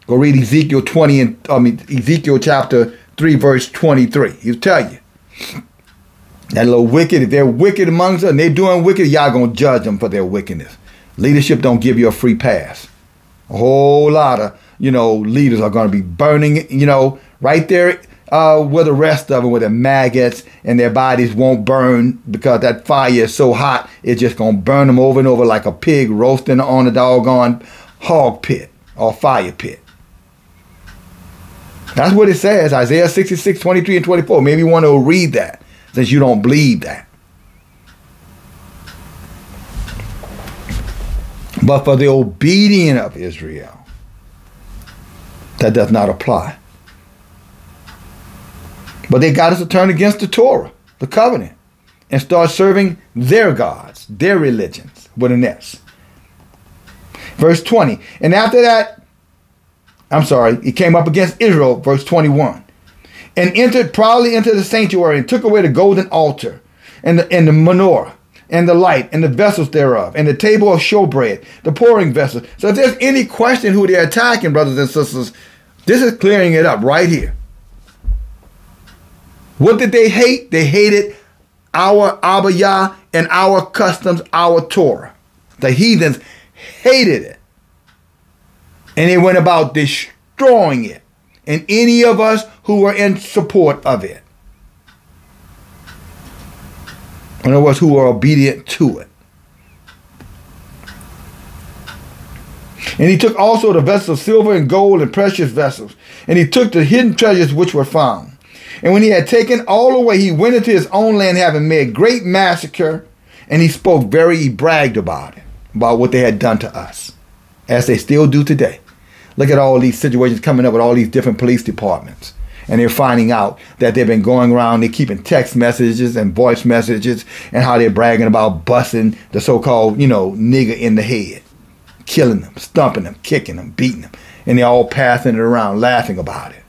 Go read Ezekiel Ezekiel chapter 3, verse 23. He'll tell you. That little wicked, if they're wicked amongst us and they're doing wicked, y'all going to judge them for their wickedness. Leadership don't give you a free pass. A whole lot of, leaders are going to be burning, right there with the rest of them, with the maggots, and their bodies won't burn because that fire is so hot, it's just going to burn them over and over like a pig roasting on a doggone hog pit or fire pit. That's what it says, Isaiah 66, 23 and 24. Maybe you want to read that since you don't believe that. But for the obedient of Israel, that does not apply. But they got us to turn against the Torah, the covenant, and start serving their gods, their religions, with an S. Verse 20, and after that, He came up against Israel, verse 21, and entered proudly into the sanctuary and took away the golden altar and the menorah and the light and the vessels thereof and the table of showbread, the pouring vessels. So if there's any question who they're attacking, brothers and sisters, this is clearing it up right here. What did they hate? They hated our Abayah and our customs, our Torah. The heathens hated it. And they went about destroying it. And any of us who were in support of it. In other words, who were obedient to it. And he took also the vessels of silver and gold and precious vessels. And he took the hidden treasures which were found. And when he had taken all away, he went into his own land, having made great massacre. And he he bragged about it, about what they had done to us, as they still do today. Look at all these situations coming up with all these different police departments. And they're finding out that they've been going around, they're keeping text messages and voice messages, and how they're bragging about busting the so-called, nigger in the head, killing them, stumping them, kicking them, beating them. And they're all passing it around, laughing about it.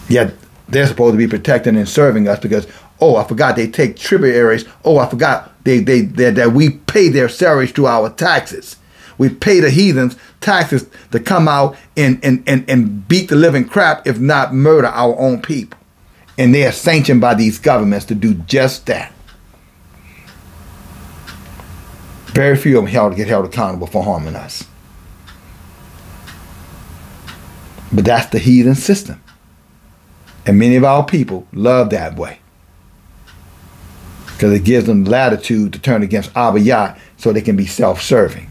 Yet they're supposed to be protecting and serving us because, oh, I forgot they take tributaries. Oh, I forgot that we pay their salaries through our taxes. We pay the heathens taxes to come out and beat the living crap, if not murder our own people. And they are sanctioned by these governments to do just that. Very few of them get held accountable for harming us. But that's the heathen system. And many of our people love that way. Because it gives them latitude to turn against Abayah so they can be self-serving.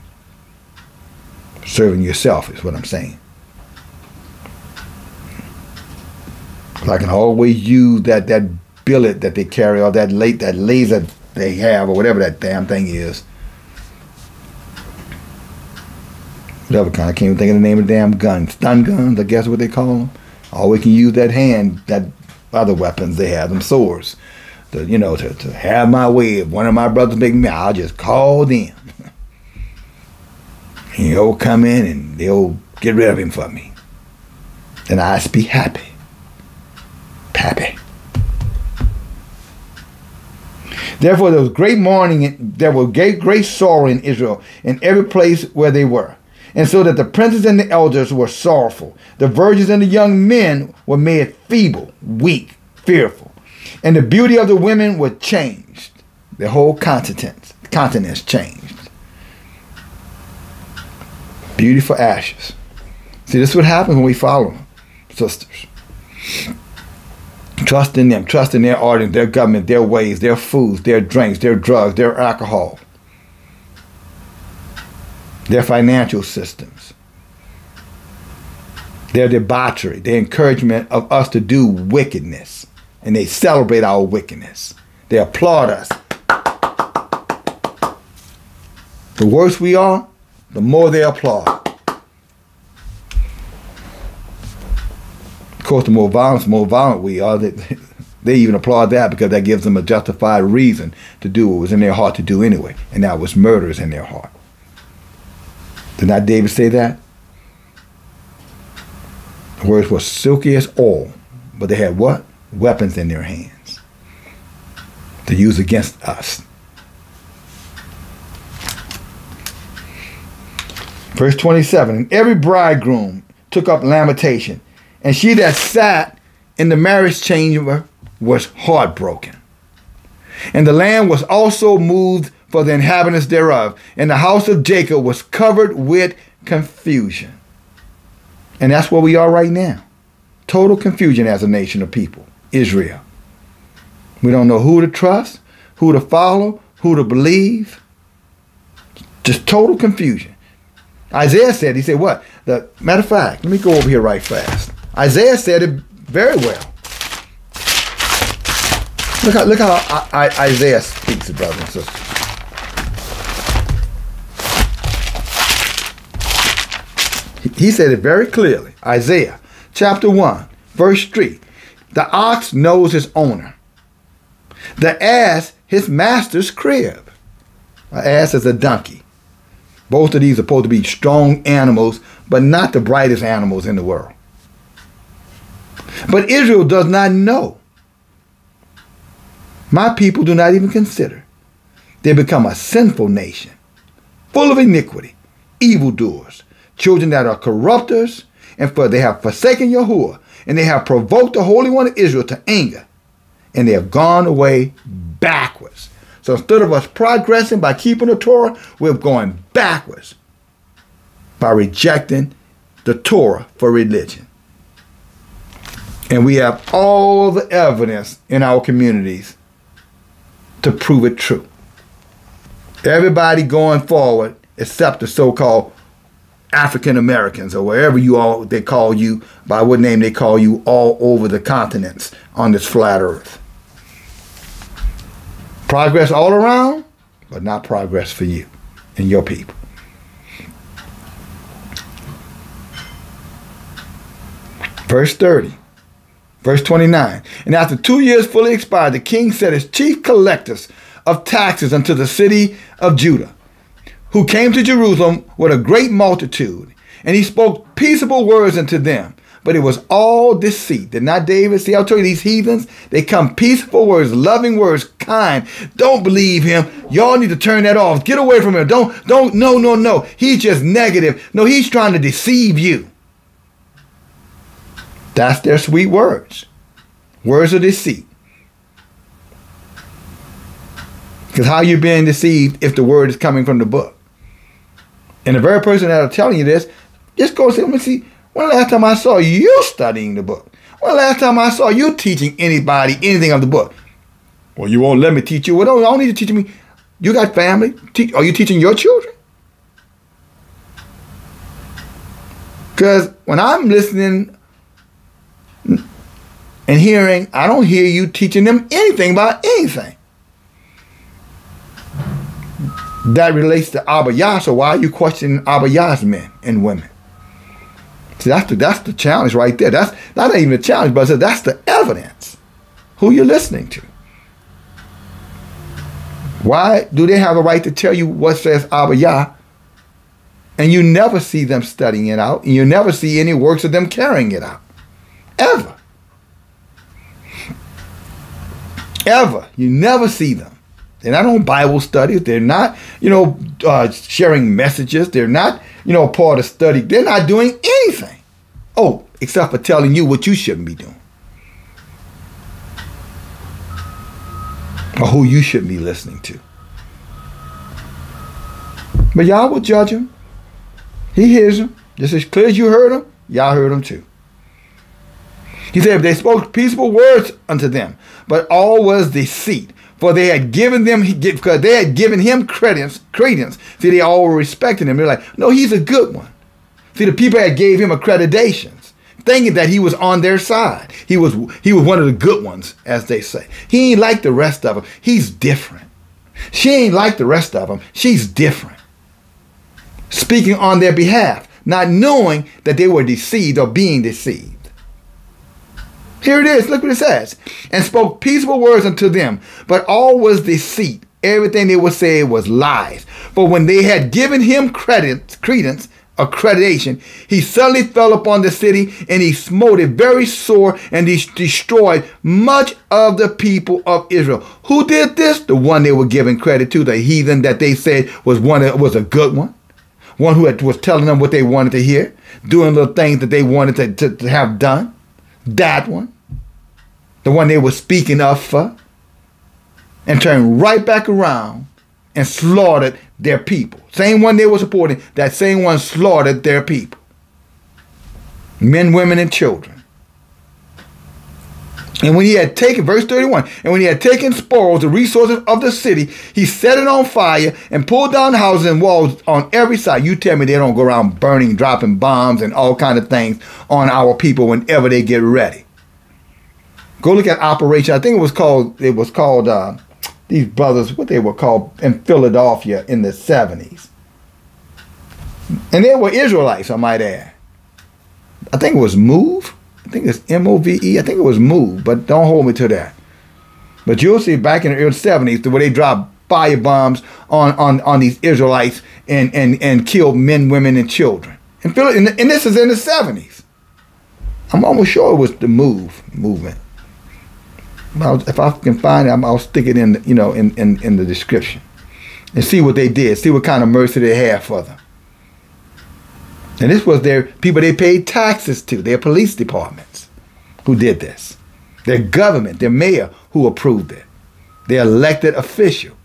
Serving yourself is what I'm saying. I can always use that billet that they carry, or that laser they have, or whatever that damn thing is. Whatever kind. I can't even think of the name of the damn gun. Stun guns, I guess what they call them. Always can use that hand, that other weapons they have, them swords. To have my way. If one of my brothers make me, I'll just call them. And he'll come in and they'll get rid of him for me. And I'll be happy. Happy. Therefore there was great mourning, there was great sorrow in Israel, in every place where they were. And so that the princes and the elders were sorrowful. The virgins and the young men were made feeble, weak, fearful. And the beauty of the women was changed. The whole continents changed. Beauty for ashes. See, this is what happens when we follow them, sisters. Trust in them, trust in their ordinance, their government, their ways, their foods, their drinks, their drugs, their alcohol, their financial systems, their debauchery, their encouragement of us to do wickedness. And they celebrate our wickedness. They applaud us. The worse we are, the more they applaud. Of course, the more violent we are, they even applaud that because that gives them a justified reason to do what was in their heart to do anyway. And that was murderers in their heart. Did not David say that? The words were silky as oil, but they had what? Weapons in their hands to use against us. Verse 27, and every bridegroom took up lamentation, and she that sat in the marriage chamber was heartbroken. And the land was also moved for the inhabitants thereof, and the house of Jacob was covered with confusion. And that's where we are right now. Total confusion as a nation of people. Israel. We don't know who to trust, who to follow, who to believe. Just total confusion. Isaiah said, he said what? Matter of fact, let me go over here right fast. Isaiah said it very well. Look how Isaiah speaks, brothers and sisters. He said it very clearly. Isaiah chapter 1, verse 3. The ox knows his owner. The ass his master's crib. An ass is a donkey. Both of these are supposed to be strong animals, but not the brightest animals in the world. But Israel does not know. My people do not even consider. They become a sinful nation, full of iniquity, evildoers, children that are corrupters, and for they have forsaken Yahuwah, and they have provoked the Holy One of Israel to anger, and they have gone away backwards. So instead of us progressing by keeping the Torah, we're going backwards by rejecting the Torah for religion. And we have all the evidence in our communities to prove it true. Everybody going forward, except the so-called African Americans, or wherever they call you, by what name they call you, all over the continents on this flat earth. Progress all around, but not progress for you and your people. Verse 30. Verse 29. And after 2 years fully expired, the king set his chief collectors of taxes unto the city of Judah, who came to Jerusalem with a great multitude. And he spoke peaceable words unto them. But it was all deceit. Did not David see? I'll tell you, these heathens, they come peaceful words, loving words, kind. Don't believe him. Y'all need to turn that off. Get away from him. No. He's just negative. No, he's trying to deceive you. That's their sweet words. Words of deceit. Because how are you being deceived if the word is coming from the book? And the very person that are telling you this, just go say, let me see. When the last time I saw you studying the book? When the last time I saw you teaching anybody anything of the book? Well, you won't let me teach you. Well, don't need to teach me. You got family. Are you teaching your children? Because when I'm listening and hearing, I don't hear you teaching them anything about anything that relates to Abayah. So why are you questioning Abayah's men and women? See, that's the challenge right there. That's not even a challenge, but that's the evidence. Who you're listening to. Why do they have a right to tell you what says Abayah, and you never see them studying it out, and you never see any works of them carrying it out? Ever. Ever. You never see them. They're not on Bible studies. They're not, sharing messages. They're not, part of study. They're not doing anything. Oh, except for telling you what you shouldn't be doing. Or who you shouldn't be listening to. But y'all will judge him. He hears him. Just as clear as you heard him, y'all heard him too. He said, they spoke peaceable words unto them, but all was deceit. For they had given him credence. See, they all were respecting him. They're like, no, he's a good one. See, the people had gave him accreditations, thinking that he was on their side. He was one of the good ones, as they say. He ain't like the rest of them. He's different. She ain't like the rest of them. She's different. Speaking on their behalf, not knowing that they were deceived or being deceived. Here it is. Look what it says. And spoke peaceable words unto them, but all was deceit. Everything they would say was lies. For when they had given him accreditation, he suddenly fell upon the city, and he smote it very sore, and he destroyed much of the people of Israel. Who did this? The one they were giving credit to, the heathen that they said was a good one. One who was telling them what they wanted to hear, doing little things that they wanted to have done. That one. The one they were speaking of for. And turned right back around and slaughtered their people. Same one they were supporting, that same one slaughtered their people. Men, women, and children. And when he had taken, verse 31, and when he had taken spoils, the resources of the city, he set it on fire and pulled down houses and walls on every side. You tell me they don't go around burning, dropping bombs and all kind of things on our people whenever they get ready. Go look at Operation. I think it was called these brothers, what they were called in Philadelphia in the 70s. And they were Israelites, I might add. I think it was MOVE. I think it's MOVE. I think it was MOVE, but don't hold me to that. But you'll see back in the early 70s where they dropped firebombs on these Israelites and killed men, women, and children. And this is in the 70s. I'm almost sure it was the movement. If I can find it, I'll stick it in, in the description, and see what they did. See what kind of mercy they had for them. And this was their people they paid taxes to, their police departments, who did this. Their government, their mayor, who approved it. Their elected official,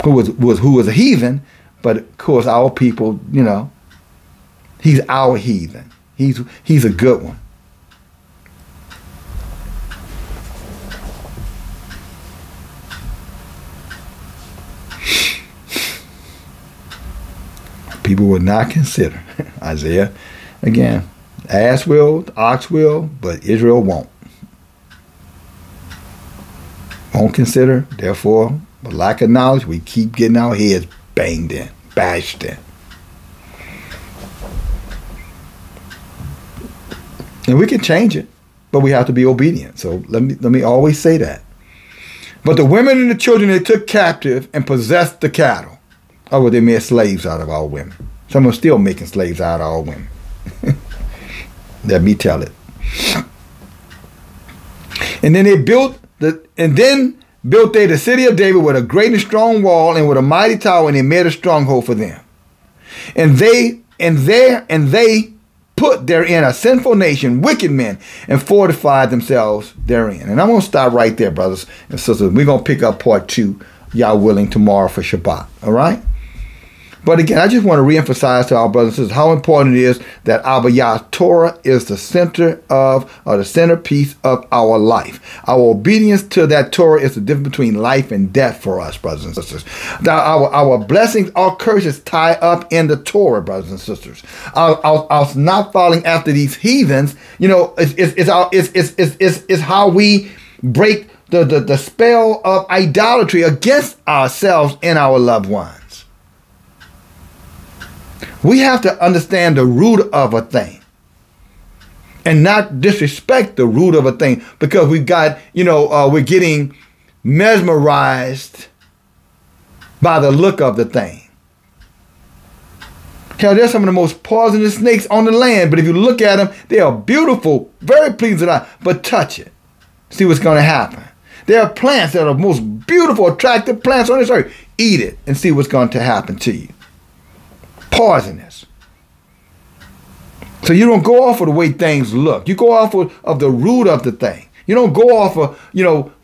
who was a heathen, but of course our people, he's our heathen. He's a good one. People will not consider. Isaiah, again, ass will, the ox will, but Israel won't. Won't consider, therefore, with lack of knowledge, we keep getting our heads banged in, bashed in. And we can change it, but we have to be obedient. So let me always say that. But the women and the children they took captive and possessed the cattle. Oh, they made slaves out of our women. Some are still making slaves out of our women. Let me tell it. And then they built the city of David with a great and strong wall and with a mighty tower, and they made a stronghold for them. And they put therein a sinful nation, wicked men, and fortified themselves therein. And I'm going to stop right there, brothers and sisters. We're going to pick up part 2, y'all willing, tomorrow for Shabbat. All right? But again, I just want to reemphasize to our brothers and sisters how important it is that Abayah Torah is the center of, or the centerpiece of our life. Our obedience to that Torah is the difference between life and death for us, brothers and sisters. Our blessings, our curses tie up in the Torah, brothers and sisters. Our not following after these heathens, is how we break the spell of idolatry against ourselves and our loved ones. We have to understand the root of a thing and not disrespect the root of a thing because we've got, we're getting mesmerized by the look of the thing. Hell, there's some of the most poisonous snakes on the land, but if you look at them, they are beautiful, very pleasing to the eye, but touch it. See what's going to happen. There are plants that are the most beautiful, attractive plants on this earth. Eat it and see what's going to happen to you. Poisonous. So you don't go off of the way things look. You go off of the root of the thing. You don't go off of,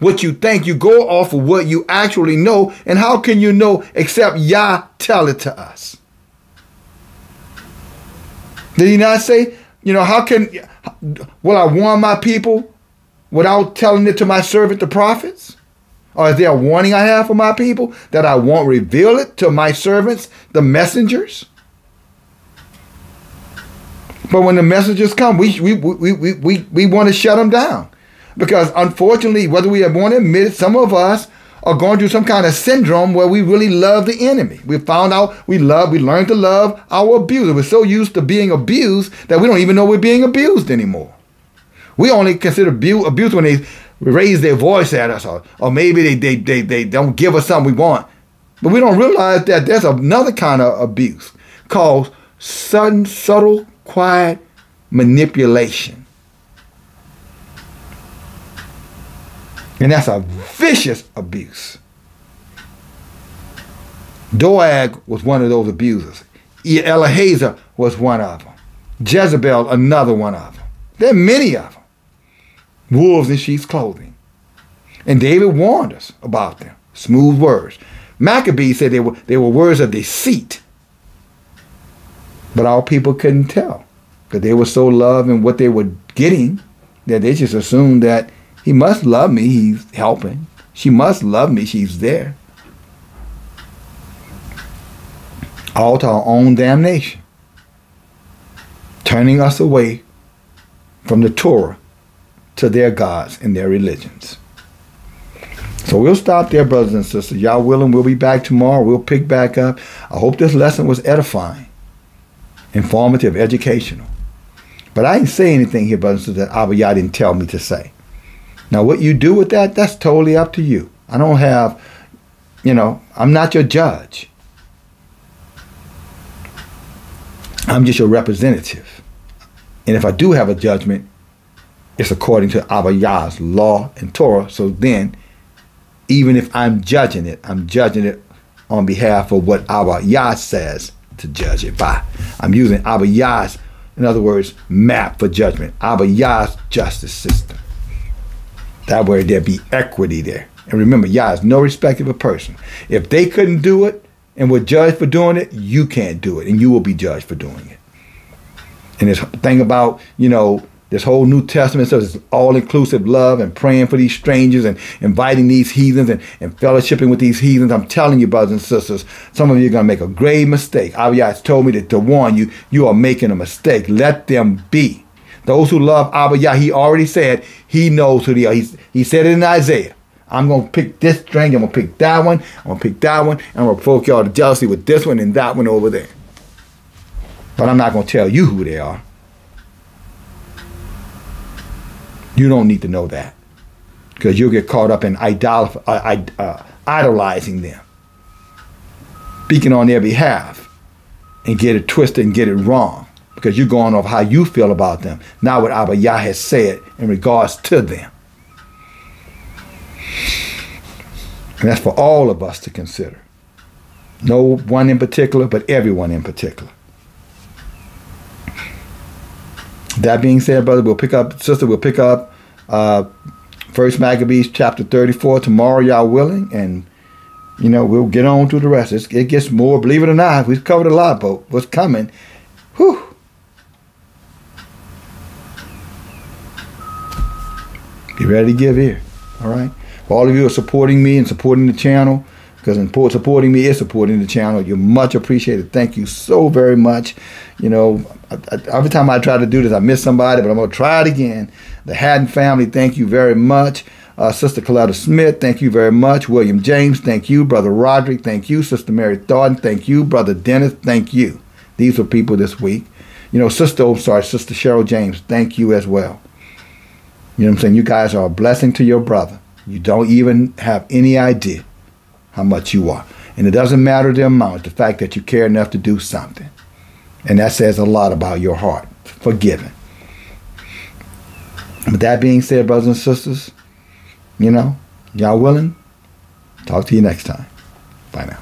what you think. You go off of what you actually know. And how can you know except Yah tell it to us? Did he not say, will I warn my people without telling it to my servant, the prophets? Or is there a warning I have for my people that I won't reveal it to my servants, the messengers? But when the messengers come, we want to shut them down. Because unfortunately, whether we want to admit it, some of us are going through some kind of syndrome where we really love the enemy. We found out we learned to love our abuser. We're so used to being abused that we don't even know we're being abused anymore. We only consider abuse when they raise their voice at us, or maybe they don't give us something we want. But we don't realize that there's another kind of abuse called sudden, subtle, quiet manipulation. And that's a vicious abuse. Doeg was one of those abusers. Eliezer was one of them. Jezebel, another one of them. There are many of them. Wolves in sheep's clothing. And David warned us about them. Smooth words. Maccabees said they were words of deceit. But our people couldn't tell. Because they were so loved in what they were getting that they just assumed that he must love me, he's helping. She must love me, she's there. All to our own damnation. Turning us away from the Torah to their gods and their religions. So we'll stop there, brothers and sisters. Y'all willing, we'll be back tomorrow. We'll pick back up. I hope this lesson was edifying, informative, educational. But I didn't say anything here, brothers and sisters, that Abayah didn't tell me to say. Now, what you do with that, that's totally up to you. I don't have, I'm not your judge. I'm just your representative. And if I do have a judgment, it's according to Abayah's law and Torah. So then, even if I'm judging it on behalf of what Abayah says to judge it by. I'm using Abayah's, in other words, map for judgment. Abayah's justice system. That way there be equity there. And remember, Yah is no respecter of a person. If they couldn't do it and were judged for doing it, you can't do it, and you will be judged for doing it. And this thing about, this whole New Testament stuff is all-inclusive love and praying for these strangers and inviting these heathens and fellowshipping with these heathens. I'm telling you, brothers and sisters, some of you are going to make a grave mistake. Abayah has told me to warn you, you are making a mistake. Let them be. Those who love Abayah, he already said he knows who they are. He said it in Isaiah. I'm going to pick this string, I'm going to pick that one, I'm going to pick that one, and I'm going to provoke y'all to jealousy with this one and that one over there. But I'm not going to tell you who they are. You don't need to know that, because you'll get caught up in idolizing them, speaking on their behalf, and get it twisted and get it wrong, because you're going off how you feel about them, not what Abayah has said in regards to them. And that's for all of us to consider. No one in particular, but everyone in particular. That being said, brother, we'll pick up 1 Maccabees chapter 34 tomorrow, y'all willing, and we'll get on through the rest. It gets more, believe it or not, we've covered a lot, but what's coming, whew. Be ready to give ear, all right? For all of you who are supporting me and supporting the channel, because supporting me is supporting the channel, you're much appreciated. Thank you so very much. Every time I try to do this, I miss somebody, but I'm going to try it again. The Haddon family, thank you very much. Sister Coletta Smith, thank you very much. William James, thank you. Brother Roderick, thank you. Sister Mary Thornton, thank you. Brother Dennis, thank you. These were people this week. Sister Cheryl James, thank you as well. You know what I'm saying? You guys are a blessing to your brother. You don't even have any idea how much you are. And it doesn't matter the amount, the fact that you care enough to do something. And that says a lot about your heart for giving. With that being said, brothers and sisters, y'all willing? Talk to you next time. Bye now.